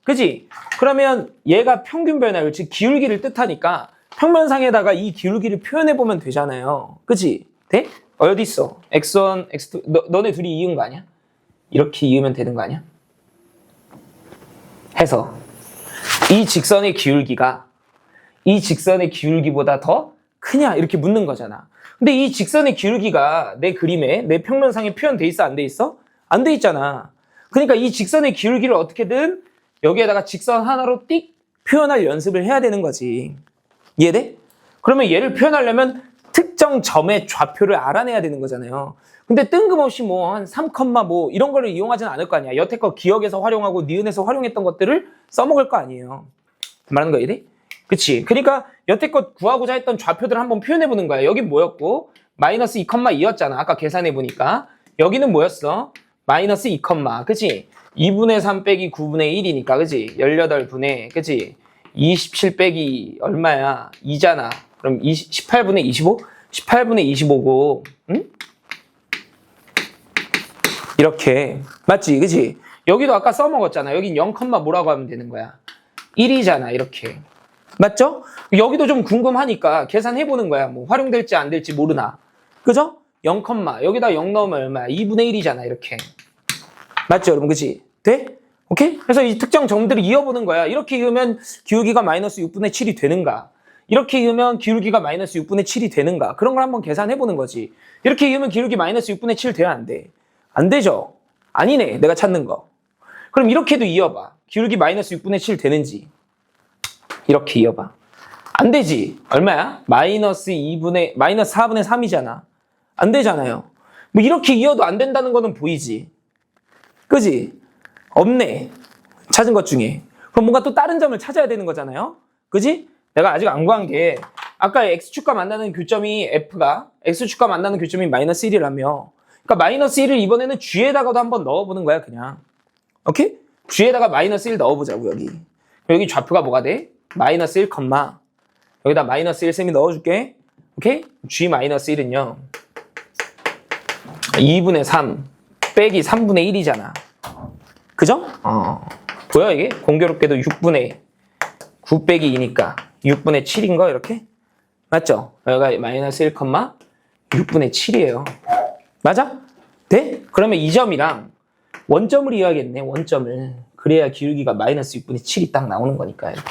S1: 그치? 그러면 얘가 평균 변화율, 즉 기울기를 뜻하니까 평면상에다가 이 기울기를 표현해보면 되잖아요. 그치? 돼? 어디 있어? x1, x2 너네 둘이 이은 거 아니야? 이렇게 이으면 되는 거 아니야? 해서 이 직선의 기울기가 이 직선의 기울기보다 더 크냐 이렇게 묻는 거잖아. 근데 이 직선의 기울기가 내 그림에 내 평면상에 표현돼 있어 안 돼 있어? 안 돼 있잖아. 그러니까 이 직선의 기울기를 어떻게든 여기에다가 직선 하나로 띡 표현할 연습을 해야 되는 거지. 이해돼? 그러면 얘를 표현하려면 특정 점의 좌표를 알아내야 되는 거잖아요. 근데 뜬금없이 뭐 한 3, 뭐 이런 거를 이용하진 않을 거 아니야. 여태껏 기억에서 활용하고 니은에서 활용했던 것들을 써먹을 거 아니에요. 말하는 거 이해돼? 그치? 그러니까 여태껏 구하고자 했던 좌표들을 한번 표현해보는 거야. 여기 뭐였고? 마이너스 2,2였잖아. 아까 계산해보니까. 여기는 뭐였어? 마이너스 2, 그치? 2분의 3 빼기 9분의 1이니까, 그치? 18분의, 그치? 27 빼기 얼마야? 2잖아. 그럼 18분의 25? 18분의 25고, 응? 이렇게. 맞지? 그치? 여기도 아까 써먹었잖아. 여긴 0, 뭐라고 하면 되는 거야? 1이잖아. 이렇게. 맞죠? 여기도 좀 궁금하니까 계산해보는 거야. 뭐 활용될지 안 될지 모르나. 그죠? 0, 여기다 0 넣으면 얼마야? 2분의 1이잖아. 이렇게. 맞죠, 여러분? 그치? 돼? 오케이? 그래서 이 특정 점들을 이어보는 거야. 이렇게 이으면 기울기가 마이너스 6분의 7이 되는가? 이렇게 이으면 기울기가 마이너스 6분의 7이 되는가? 그런 걸 한번 계산해보는 거지. 이렇게 이으면 기울기 마이너스 6분의 7 돼야 안 돼? 안 되죠? 아니네. 내가 찾는 거. 그럼 이렇게도 이어봐. 기울기 마이너스 6분의 7 되는지. 이렇게 이어봐. 안 되지. 얼마야? 마이너스 4분의 3이잖아. 안 되잖아요. 뭐 이렇게 이어도 안 된다는 거는 보이지. 그지? 없네. 찾은 것 중에. 그럼 뭔가 또 다른 점을 찾아야 되는 거잖아요. 그지? 내가 아직 안 구한 게 아까 X축과 만나는 교점이 F가 X축과 만나는 교점이 마이너스 1이라며. 그러니까 마이너스 1을 이번에는 G에다가도 한번 넣어보는 거야. 그냥. 오케이? G에다가 마이너스 1 넣어보자고 여기. 여기 좌표가 뭐가 돼? 마이너스 1, 여기다 마이너스 1 쌤이 넣어줄게. 오케이? G 마이너스 1은요 2분의 3 빼기 3분의 1이잖아. 그죠? 보여 이게? 공교롭게도 6분의 9 빼기 2니까 6분의 7인 거 이렇게? 맞죠? 여기가 마이너스 1, 6분의 7이에요. 맞아? 돼? 그러면 이 점이랑 원점을 이어야겠네. 원점을. 그래야 기울기가 마이너스 6분의 7이 딱 나오는 거니까 이렇게.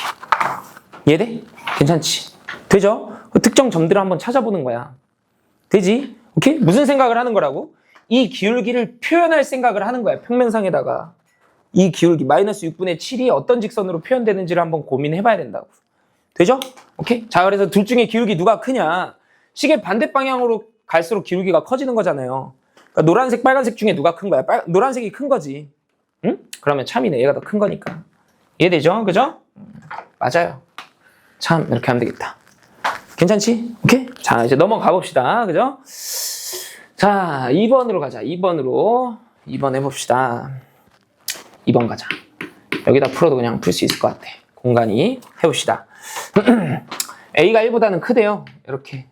S1: 이해돼? 괜찮지? 되죠? 그 특정 점들을 한번 찾아보는 거야. 되지? 오케이? 무슨 생각을 하는 거라고? 이 기울기를 표현할 생각을 하는 거야. 평면상에다가. 이 기울기 마이너스 6분의 7이 어떤 직선으로 표현되는지를 한번 고민해봐야 된다고. 되죠? 오케이? 자, 그래서 둘 중에 기울기 누가 크냐? 시계 반대 방향으로 갈수록 기울기가 커지는 거잖아요. 그러니까 노란색, 빨간색 중에 누가 큰 거야? 노란색이 큰 거지. 응? 그러면 참이네. 얘가 더 큰 거니까. 이해되죠? 그죠? 맞아요. 참, 이렇게 하면 되겠다. 괜찮지? 오케이? 자, 이제 넘어가 봅시다. 그죠? 자, 2번으로 가자. 2번으로. 2번 해봅시다. 2번 가자. 여기다 풀어도 그냥 풀 수 있을 것 같아. 공간이. 해봅시다. A가 1보다는 크대요. 이렇게.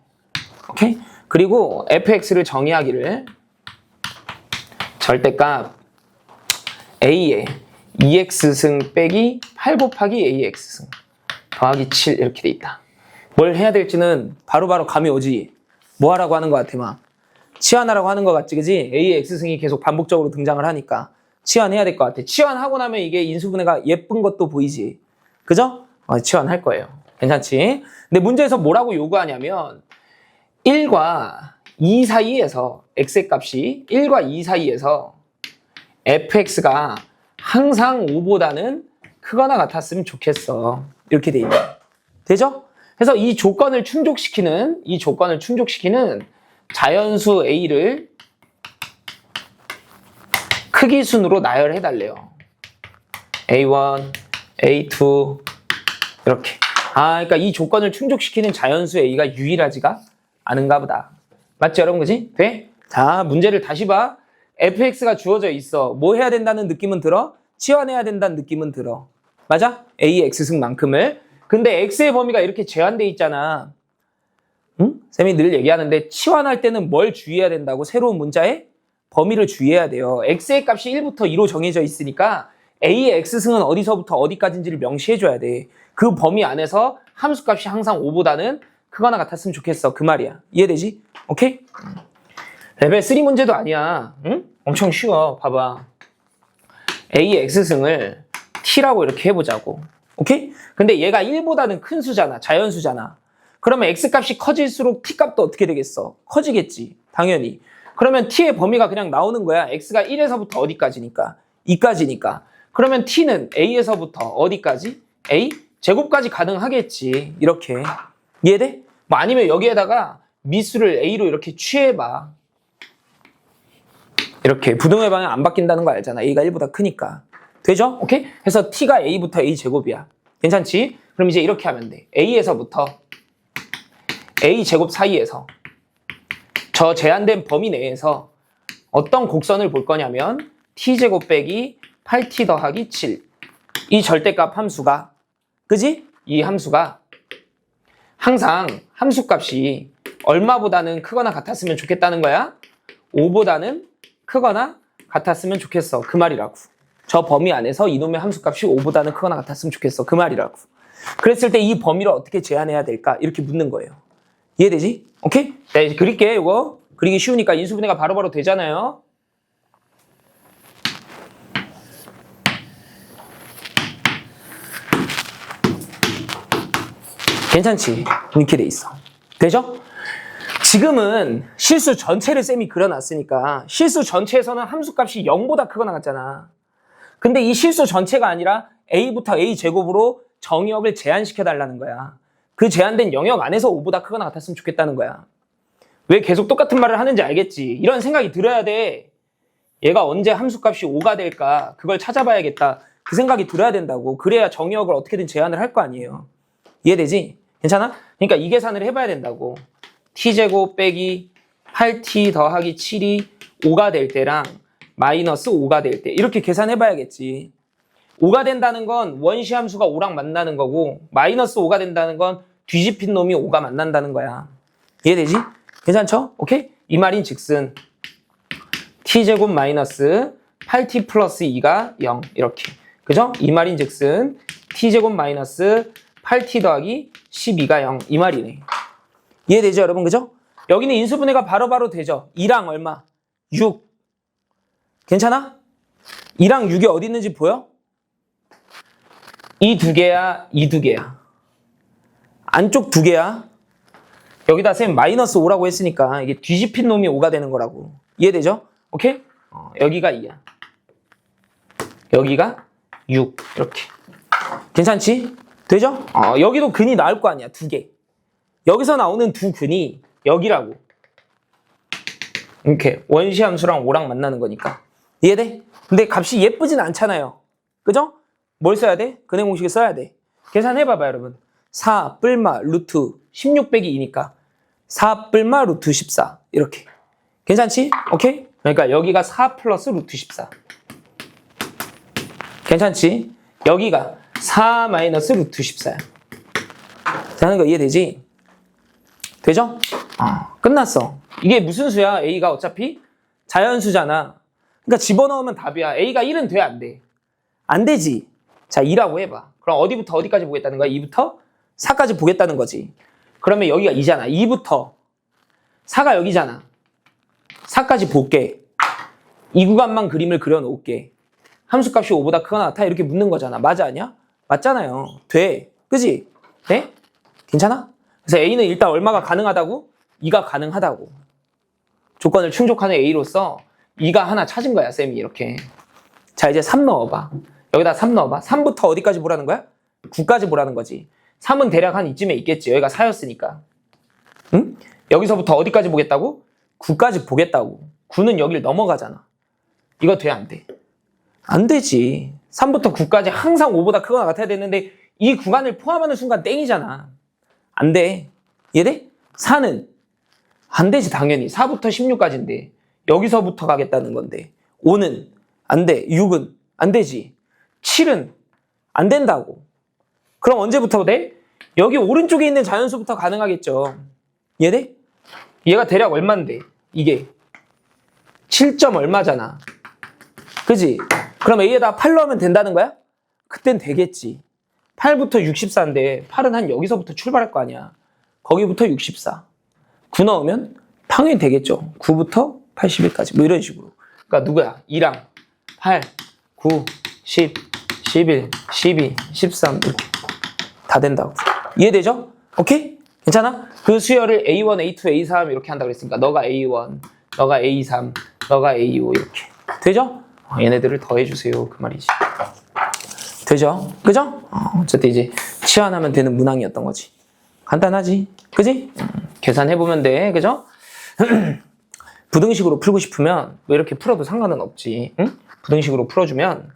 S1: 오케이? 그리고 fx를 정의하기를 절대값 a에 2x승 빼기 8 곱하기 ax승 더하기 7 이렇게 돼 있다. 뭘 해야 될지는 바로바로 감이 오지. 뭐 하라고 하는 것 같아 막. 치환하라고 하는 것 같지 그지? a의 x승이 계속 반복적으로 등장을 하니까 치환해야 될 것 같아. 치환하고 나면 이게 인수분해가 예쁜 것도 보이지. 그죠? 치환할 거예요. 괜찮지? 근데 문제에서 뭐라고 요구하냐면 1과 2 사이에서 x의 값이 1과 2 사이에서 fx가 항상 5보다는 크거나 같았으면 좋겠어. 이렇게 돼 있네. 되죠? 그래서 이 조건을 충족시키는 자연수 a를 크기 순으로 나열해 달래요. a1, a2 이렇게. 그러니까 이 조건을 충족시키는 자연수 a가 유일하지가 않은가 보다. 맞지 여러분 그지? 돼? 자 문제를 다시 봐. fx가 주어져 있어. 뭐 해야 된다는 느낌은 들어? 치환해야 된다는 느낌은 들어. 맞아? a x승만큼을. 근데 x의 범위가 이렇게 제한돼 있잖아. 응? 쌤이 늘 얘기하는데 치환할 때는 뭘 주의해야 된다고? 새로운 문자에 범위를 주의해야 돼요. x의 값이 1부터 2로 정해져 있으니까 a의 x승은 어디서부터 어디까지인지를 명시해줘야 돼. 그 범위 안에서 함수값이 항상 5보다는 크거나 같았으면 좋겠어. 그 말이야. 이해되지? 오케이? 레벨 3 문제도 아니야. 응? 엄청 쉬워. 봐봐. a의 x승을 t라고 이렇게 해보자고. 오케이? 근데 얘가 1보다는 큰 수잖아. 자연수잖아. 그러면 x값이 커질수록 t값도 어떻게 되겠어? 커지겠지. 당연히. 그러면 t의 범위가 그냥 나오는 거야. x가 1에서부터 어디까지니까? 2까지니까. 그러면 t는 a에서부터 어디까지? a? 제곱까지 가능하겠지. 이렇게. 이해돼? 뭐 아니면 여기에다가 미수를 a로 이렇게 취해봐. 이렇게 부동의 방향 안 바뀐다는 거 알잖아. a가 1보다 크니까. 되죠? 오케이? 그래서 t가 a부터 a 제곱이야. 괜찮지? 그럼 이제 이렇게 하면 돼. a에서부터 a 제곱 사이에서 저 제한된 범위 내에서 어떤 곡선을 볼 거냐면 t제곱 빼기 8t 더하기 7. 이 절대값 함수가, 그지? 이 함수가 항상 함수값이 얼마보다는 크거나 같았으면 좋겠다는 거야? 5보다는 크거나 같았으면 좋겠어. 그 말이라고. 저 범위 안에서 이놈의 함수값이 5보다는 크거나 같았으면 좋겠어. 그 말이라고. 그랬을 때 이 범위를 어떻게 제한해야 될까? 이렇게 묻는 거예요. 이해되지? 오케이? 자, 이제 그릴게. 이거 그리기 쉬우니까 인수분해가 바로바로 되잖아요. 괜찮지? 이렇게 돼 있어. 되죠? 지금은 실수 전체를 쌤이 그려놨으니까 실수 전체에서는 함수값이 0보다 크거나 같잖아. 근데 이 실수 전체가 아니라 a부터 a 제곱으로 정의역을 제한시켜 달라는 거야. 그 제한된 영역 안에서 5보다 크거나 같았으면 좋겠다는 거야. 왜 계속 똑같은 말을 하는지 알겠지? 이런 생각이 들어야 돼. 얘가 언제 함수값이 5가 될까? 그걸 찾아봐야겠다. 그 생각이 들어야 된다고. 그래야 정의역을 어떻게든 제한을 할 거 아니에요. 이해되지? 괜찮아? 그러니까 이 계산을 해봐야 된다고. t제곱 빼기 8t 더하기 7이 5가 될 때랑 마이너스 5가 될 때 이렇게 계산해봐야겠지. 5가 된다는 건 원시 함수가 5랑 만나는 거고 마이너스 5가 된다는 건 뒤집힌 놈이 5가 만난다는 거야. 이해되지? 괜찮죠? 오케이? 이 말인 즉슨 t제곱 마이너스 8t 플러스 2가 0 이렇게. 그죠? 이 말인 즉슨 t제곱 마이너스 8t 더하기 12가 0 이 말이네. 이해되죠 여러분? 그죠? 여기는 인수분해가 바로바로 되죠. 2랑 얼마? 6. 괜찮아? 2랑 6이 어디 있는지 보여? 이 두 개야, 이 두 개야. 안쪽 두 개야. 여기다 쌤 마이너스 5라고 했으니까 이게 뒤집힌 놈이 5가 되는 거라고. 이해되죠? 오케이? 여기가 2야. 여기가 6. 이렇게. 괜찮지? 되죠? 여기도 근이 나올 거 아니야. 두 개. 여기서 나오는 두 근이 여기라고. 이렇게 원시함수랑 5랑 만나는 거니까. 이해돼? 근데 값이 예쁘진 않잖아요. 그죠? 뭘 써야 돼? 근해 공식을 써야 돼. 계산해봐봐 여러분. 4 뿔마 루트 16 빼기 2니까 4 뿔마 루트 14 이렇게. 괜찮지? 오케이? 그러니까 여기가 4 플러스 루트 14. 괜찮지? 여기가 4 마이너스 루트 14야. 하는 거 이해되지? 되죠? 끝났어. 이게 무슨 수야? A가 어차피 자연수잖아. 그러니까 집어넣으면 답이야. A가 1은 돼? 안 돼? 안 되지. 자, 2라고 해봐. 그럼 어디부터 어디까지 보겠다는 거야? 2부터 4까지 보겠다는 거지. 그러면 여기가 2잖아. 2부터 4가 여기잖아. 4까지 볼게. 이 구간만 그림을 그려놓을게. 함수값이 5보다 크거나 같아? 이렇게 묻는 거잖아. 맞아 아니야? 맞잖아요. 돼. 그지? 네? 괜찮아? 그래서 A는 일단 얼마가 가능하다고? 2가 가능하다고. 조건을 충족하는 A로서 2가 하나 찾은 거야, 쌤이 이렇게. 자, 이제 3 넣어봐. 여기다 3 넣어봐. 3부터 어디까지 보라는 거야? 9까지 보라는 거지. 3은 대략 한 이쯤에 있겠지. 여기가 4였으니까. 응? 여기서부터 어디까지 보겠다고? 9까지 보겠다고. 9는 여기를 넘어가잖아. 이거 돼, 안 돼? 안 되지. 3부터 9까지 항상 5보다 크거나 같아야 되는데 이 구간을 포함하는 순간 땡이잖아. 안 돼. 이해돼? 4는 안 되지 당연히. 4부터 16까지인데 여기서부터 가겠다는 건데 5는 안 돼. 6은 안 되지. 7은 안 된다고. 그럼 언제부터 돼? 여기 오른쪽에 있는 자연수부터 가능하겠죠. 이해돼? 얘가 대략 얼만데? 이게 7점 얼마잖아. 그지? 그럼 A에다 8 넣으면 된다는 거야? 그땐 되겠지. 8부터 64인데 8은 한 여기서부터 출발할 거 아니야. 거기부터 64. 9 넣으면 당연히 되겠죠. 9부터 81까지 뭐 이런 식으로. 그러니까 누구야? 2랑 8, 9, 10, 11, 12, 13 이렇게 다 된다고. 이해되죠? 오케이? 괜찮아? 그 수열을 A1, A2, A3 이렇게 한다고 그랬으니까 너가 A1, 너가 A3, 너가 A5 이렇게. 되죠? 얘네들을 더해주세요. 그 말이지. 되죠? 그죠? 어쨌든 이제 치환하면 되는 문항이었던 거지. 간단하지? 그지? 계산해보면 돼. 그죠? 부등식으로 풀고 싶으면 뭐 이렇게 풀어도 상관은 없지. 응? 부등식으로 풀어주면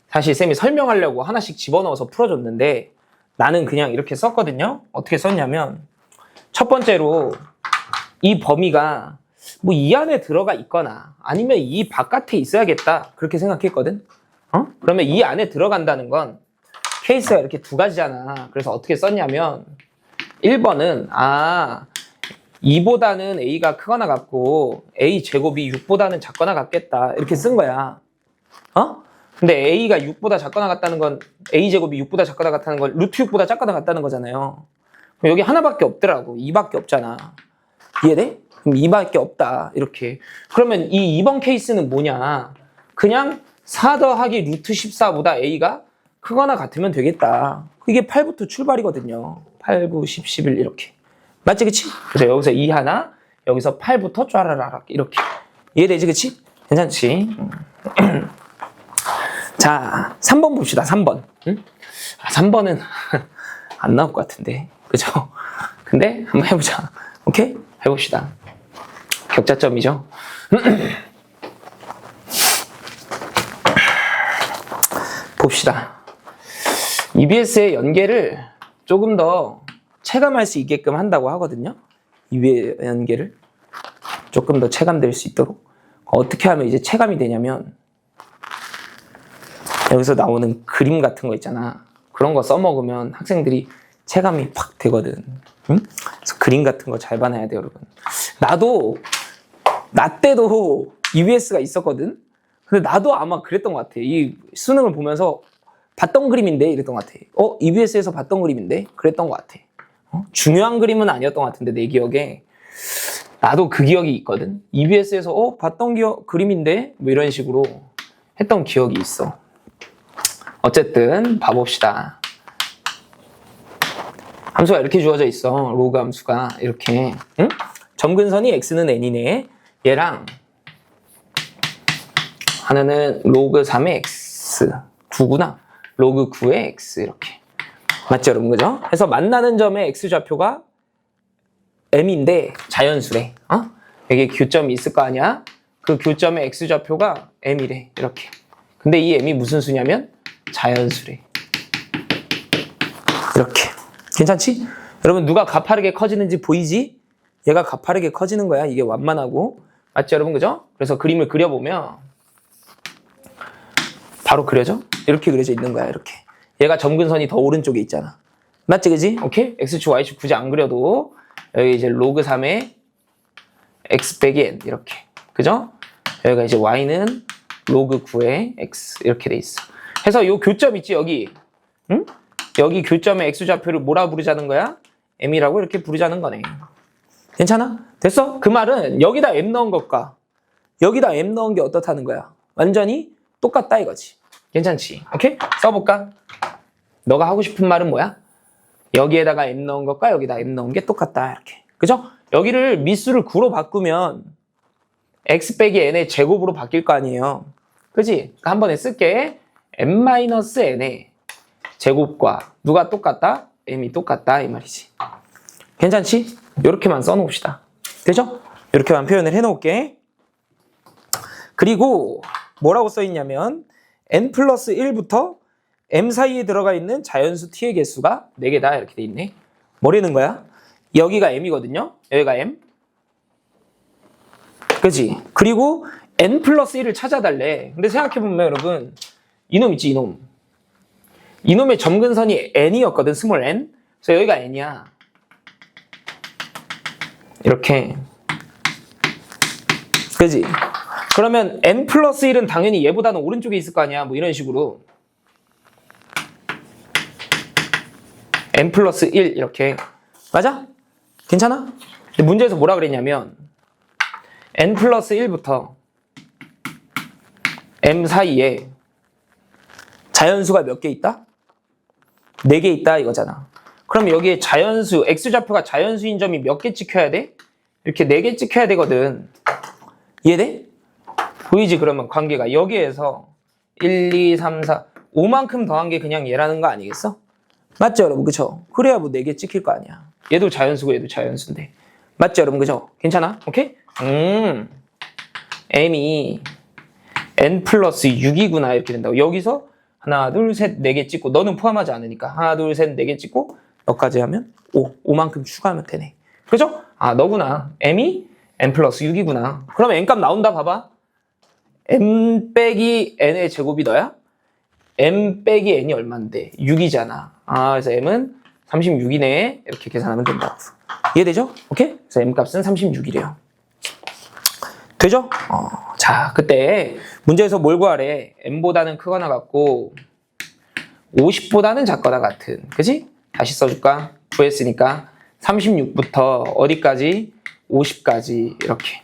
S1: 사실 쌤이 설명하려고 하나씩 집어넣어서 풀어줬는데 나는 그냥 이렇게 썼거든요. 어떻게 썼냐면 첫 번째로 이 범위가 뭐 이 안에 들어가 있거나 아니면 이 바깥에 있어야겠다 그렇게 생각했거든. 그러면 이 안에 들어간다는 건 케이스가 이렇게 두 가지잖아. 그래서 어떻게 썼냐면 1번은 2보다는 A가 크거나 같고 A 제곱이 6보다는 작거나 같겠다 이렇게 쓴 거야. 근데 A가 6보다 작거나 같다는 건 A 제곱이 6보다 작거나 같다는 건 루트 6보다 작거나 같다는 거잖아요. 그럼 여기 하나밖에 없더라고. 2밖에 없잖아. 이해돼? 그럼 2밖에 없다 이렇게. 그러면 이 2번 케이스는 뭐냐? 그냥 4 더하기 루트 14보다 A가 크거나 같으면 되겠다. 이게 8부터 출발이거든요. 8, 9, 10, 11 이렇게. 맞지 그치? 그래서 여기서 2 하나, 여기서 8부터 쫘라라락 이렇게. 이해되지 그치? 괜찮지? 자, 3번 봅시다. 3번. 3번은 안 나올 것 같은데. 그죠? 근데 한번 해보자. 오케이? 해봅시다. 격자점이죠? 봅시다. EBS의 연계를 조금 더 체감할 수 있게끔 한다고 하거든요. EBS 연계를 조금 더 체감될 수 있도록. 어떻게 하면 이제 체감이 되냐면 여기서 나오는 그림 같은 거 있잖아. 그런 거 써먹으면 학생들이 체감이 팍 되거든. 응? 그래서 그림 같은 거 잘 봐놔야 돼요, 여러분. 나 때도 EBS가 있었거든. 근데 나도 아마 그랬던 것 같아. 이 수능을 보면서 봤던 그림인데 이랬던 것 같아. EBS에서 봤던 그림인데 그랬던 것 같아. 중요한 그림은 아니었던 것 같은데 내 기억에 나도 그 기억이 있거든. EBS에서 봤던 그림인데 뭐 이런 식으로 했던 기억이 있어. 어쨌든 봐봅시다. 함수가 이렇게 주어져 있어. 로그 함수가 이렇게. 응? 점근선이 x는 n이네. 얘랑 하나는 로그 3의 x 9구나. 로그 9의 x 이렇게. 맞죠 여러분 그죠? 그래서 만나는 점의 x좌표가 m인데 자연수래. 여기 교점이 있을 거 아니야? 그 교점의 x좌표가 m이래. 이렇게. 근데 이 m이 무슨 수냐면 자연수래. 이렇게. 괜찮지? 여러분 누가 가파르게 커지는지 보이지? 얘가 가파르게 커지는 거야. 이게 완만하고. 맞죠 여러분 그죠? 그래서 그림을 그려보면 바로 그려져? 이렇게 그려져 있는 거야. 이렇게. 얘가 점근선이 더 오른쪽에 있잖아. 맞지 그지? 오케이? x축 y축 굳이 안 그려도 여기 이제 로그 3의 x 빼기 n 이렇게. 그죠? 여기가 이제 y는 로그 9의 x 이렇게 돼 있어. 그래서 요 교점 있지 여기. 응? 여기 교점의 x좌표를 뭐라 부르자는 거야? m이라고 이렇게 부르자는 거네. 괜찮아? 됐어? 그 말은 여기다 m 넣은 것과 여기다 m 넣은 게 어떻다는 거야? 완전히 똑같다 이거지. 괜찮지? 오케이? 써볼까? 너가 하고 싶은 말은 뭐야? 여기에다가 m 넣은 것과 여기다 m 넣은 게 똑같다 이렇게. 그죠? 여기를 미수를 9로 바꾸면 x 빼기 n의 제곱으로 바뀔 거 아니에요. 그지? 그러니까 한 번에 쓸게. m-n의 제곱과 누가 똑같다? m이 똑같다 이 말이지. 괜찮지? 이렇게만 써놓읍시다. 되죠? 이렇게만 표현을 해놓을게. 그리고 뭐라고 써있냐면 n 플러스 1부터 m 사이에 들어가 있는 자연수 t의 개수가 4개다 이렇게 돼 있네. 뭐라는 거야? 여기가 m이거든요. 여기가 m. 그치? 그리고 n 플러스 1을 찾아달래. 근데 생각해보면 여러분 이놈 있지 이놈. 이놈의 점근선이 n이었거든. 스몰 n. 그래서 여기가 n이야. 이렇게. 그지? 그러면 n 플러스 1은 당연히 얘보다는 오른쪽에 있을 거 아니야. 뭐 이런 식으로. n 플러스 1 이렇게. 맞아? 괜찮아? 근데 문제에서 뭐라 그랬냐면 n 플러스 1부터 m 사이에 자연수가 몇 개 있다? 4개 있다 이거잖아. 그럼 여기에 자연수, x좌표가 자연수인 점이 몇 개 찍혀야 돼? 이렇게 4개 찍혀야 되거든. 이해돼? 보이지? 그러면 관계가 여기에서 1, 2, 3, 4, 5만큼 더한 게 그냥 얘라는 거 아니겠어? 맞죠 여러분? 그쵸? 그래야 뭐 4개 찍힐 거 아니야. 얘도 자연수고 얘도 자연수인데. 맞죠 여러분? 그죠? 괜찮아? 오케이? m이 n 플러스 6이구나 이렇게 된다고. 여기서 하나 둘 셋 4개 찍고 너는 포함하지 않으니까 하나 둘 셋 4개 찍고 너까지 하면 5만큼 추가하면 되네. 그죠? 아 너구나. m이 n 플러스 6이구나. 그럼 n값 나온다 봐봐. m 빼기 n의 제곱이 너야? m 빼기 n이 얼만데? 6이잖아. 아 그래서 m은 36이네. 이렇게 계산하면 된다고. 이해되죠? 오케이? 그래서 m값은 36이래요. 되죠? 자, 그때 문제에서 뭘 구하래? m보다는 크거나 같고 50보다는 작거나 같은. 그지? 다시 써줄까? 구했으니까 36부터 어디까지? 50까지 이렇게.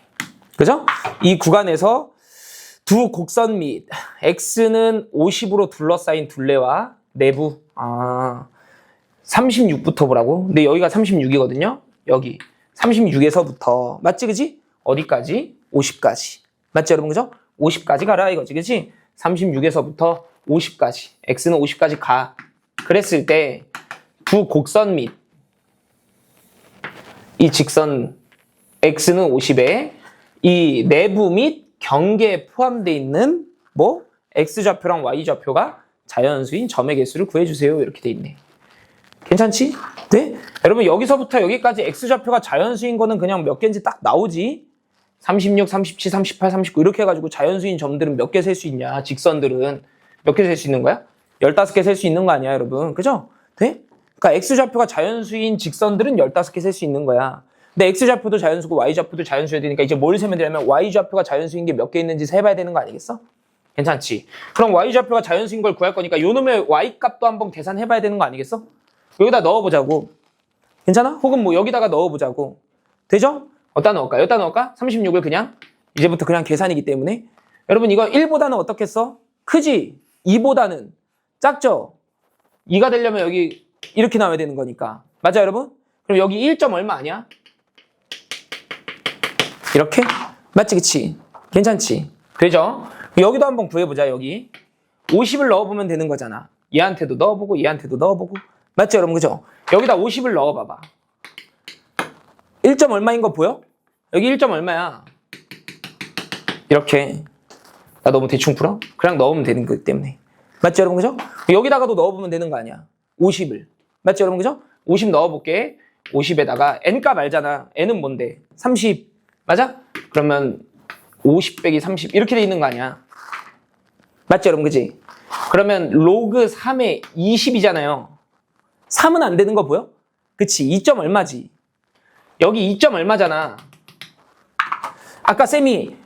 S1: 그죠? 이 구간에서 두 곡선 및 x는 50으로 둘러싸인 둘레와 내부 36부터 보라고? 근데 여기가 36이거든요? 여기 36에서부터 맞지 그지? 어디까지? 50까지. 맞지 여러분 그죠? 50까지 가라 이거지 그지? 36에서부터 50까지. x는 50까지 가. 그랬을 때 두 곡선 및 이 직선 x는 50에 이 내부 및 경계에 포함되어 있는 뭐 x좌표랑 y좌표가 자연수인 점의 개수를 구해주세요. 이렇게 돼 있네. 괜찮지? 네? 여러분 여기서부터 여기까지 x좌표가 자연수인 거는 그냥 몇 개인지 딱 나오지. 36, 37, 38, 39 이렇게 해가지고 자연수인 점들은 몇 개 셀 수 있냐? 직선들은 몇 개 셀 수 있는 거야? 15개 셀 수 있는 거 아니야 여러분? 그죠? 네? 그러니까 x좌표가 자연수인 직선들은 15개 셀 수 있는 거야. 근데 x좌표도 자연수고 y좌표도 자연수여야 되니까 이제 뭘 세면 되냐면 y좌표가 자연수인 게 몇 개 있는지 세봐야 되는 거 아니겠어? 괜찮지? 그럼 y좌표가 자연수인 걸 구할 거니까 요놈의 y값도 한번 계산해봐야 되는 거 아니겠어? 여기다 넣어보자고. 괜찮아? 혹은 뭐 여기다가 넣어보자고. 되죠? 어디다 넣을까? 여기다 넣을까? 36을 그냥 이제부터 그냥 계산이기 때문에 여러분 이거 1보다는 어떻겠어? 크지? 2보다는 작죠? 2가 되려면 여기 이렇게 나와야 되는 거니까. 맞아 여러분? 그럼 여기 1점 얼마 아니야? 이렇게? 맞지 그치? 괜찮지? 되죠? 여기도 한번 구해보자 여기 50을 넣어보면 되는 거잖아. 얘한테도 넣어보고 얘한테도 넣어보고 맞죠 여러분 그죠? 여기다 50을 넣어봐봐. 1점 얼마인 거 보여? 여기 1점 얼마야? 이렇게. 나 너무 대충 풀어? 그냥 넣으면 되는 거기 때문에. 맞죠 여러분 그죠? 여기다가도 넣어보면 되는 거 아니야. 50을. 맞죠 여러분 그죠? 50 넣어볼게. 50에다가 n값 알잖아. n은 뭔데? 30. 맞아? 그러면 50 빼기 30 이렇게 돼 있는 거 아니야. 맞죠 여러분 그지? 그러면 로그 3에 20이잖아요. 3은 안 되는 거 보여? 그치? 2점 얼마지? 여기 2점 얼마잖아. 아까 쌤이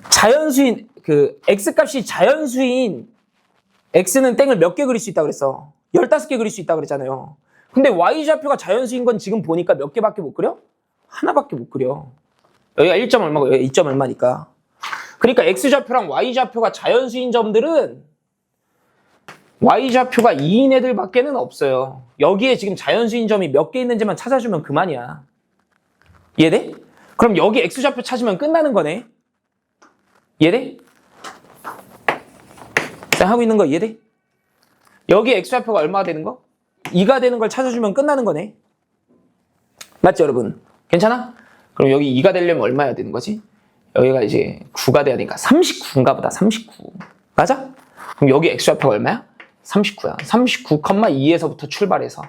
S1: 자연수인 그 x값이 자연수인 x는 땡을 몇 개 그릴 수 있다고 그랬어. 15개 그릴 수 있다고 그랬잖아요. 근데 y좌표가 자연수인 건 지금 보니까 몇 개밖에 못 그려? 하나밖에 못 그려. 여기가 1점 얼마고 여기가 2점 얼마니까. 그러니까 x좌표랑 y좌표가 자연수인 점들은 y좌표가 2인 애들밖에는 없어요. 여기에 지금 자연수인 점이 몇 개 있는지만 찾아주면 그만이야. 이해돼? 그럼 여기 x좌표 찾으면 끝나는 거네. 이해돼? 자, 하고 있는 거 이해돼? 여기 x좌표가 얼마가 되는 거? 2가 되는 걸 찾아주면 끝나는 거네. 맞죠 여러분? 괜찮아? 그럼 여기 2가 되려면 얼마야 되는 거지? 여기가 이제 9가 돼야 되니까 39인가 보다. 39. 맞아? 그럼 여기 x좌표가 얼마야? 39야. 39,2에서부터 출발해서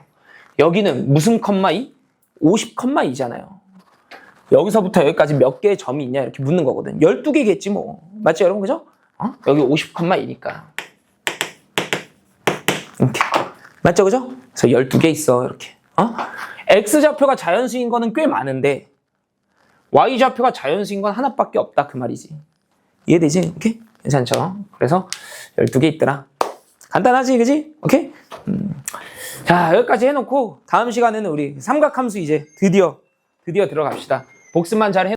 S1: 여기는 무슨 컴마 2? 50,2잖아요. 여기서부터 여기까지 몇 개의 점이 있냐 이렇게 묻는 거거든. 12개겠지 뭐. 맞죠 여러분 그죠? 여기 50,2니까 이렇게. 맞죠 그죠? 그래서 12개 있어 이렇게. x좌표가 자연수인 거는 꽤 많은데 y좌표가 자연수인 건 하나밖에 없다 그 말이지. 이해되지? 이렇게? 괜찮죠? 그래서 12개 있더라. 간단하지 그지? 오케이? 자 여기까지 해놓고 다음 시간에는 우리 삼각함수 이제 드디어 들어갑시다. 복습만 잘 해.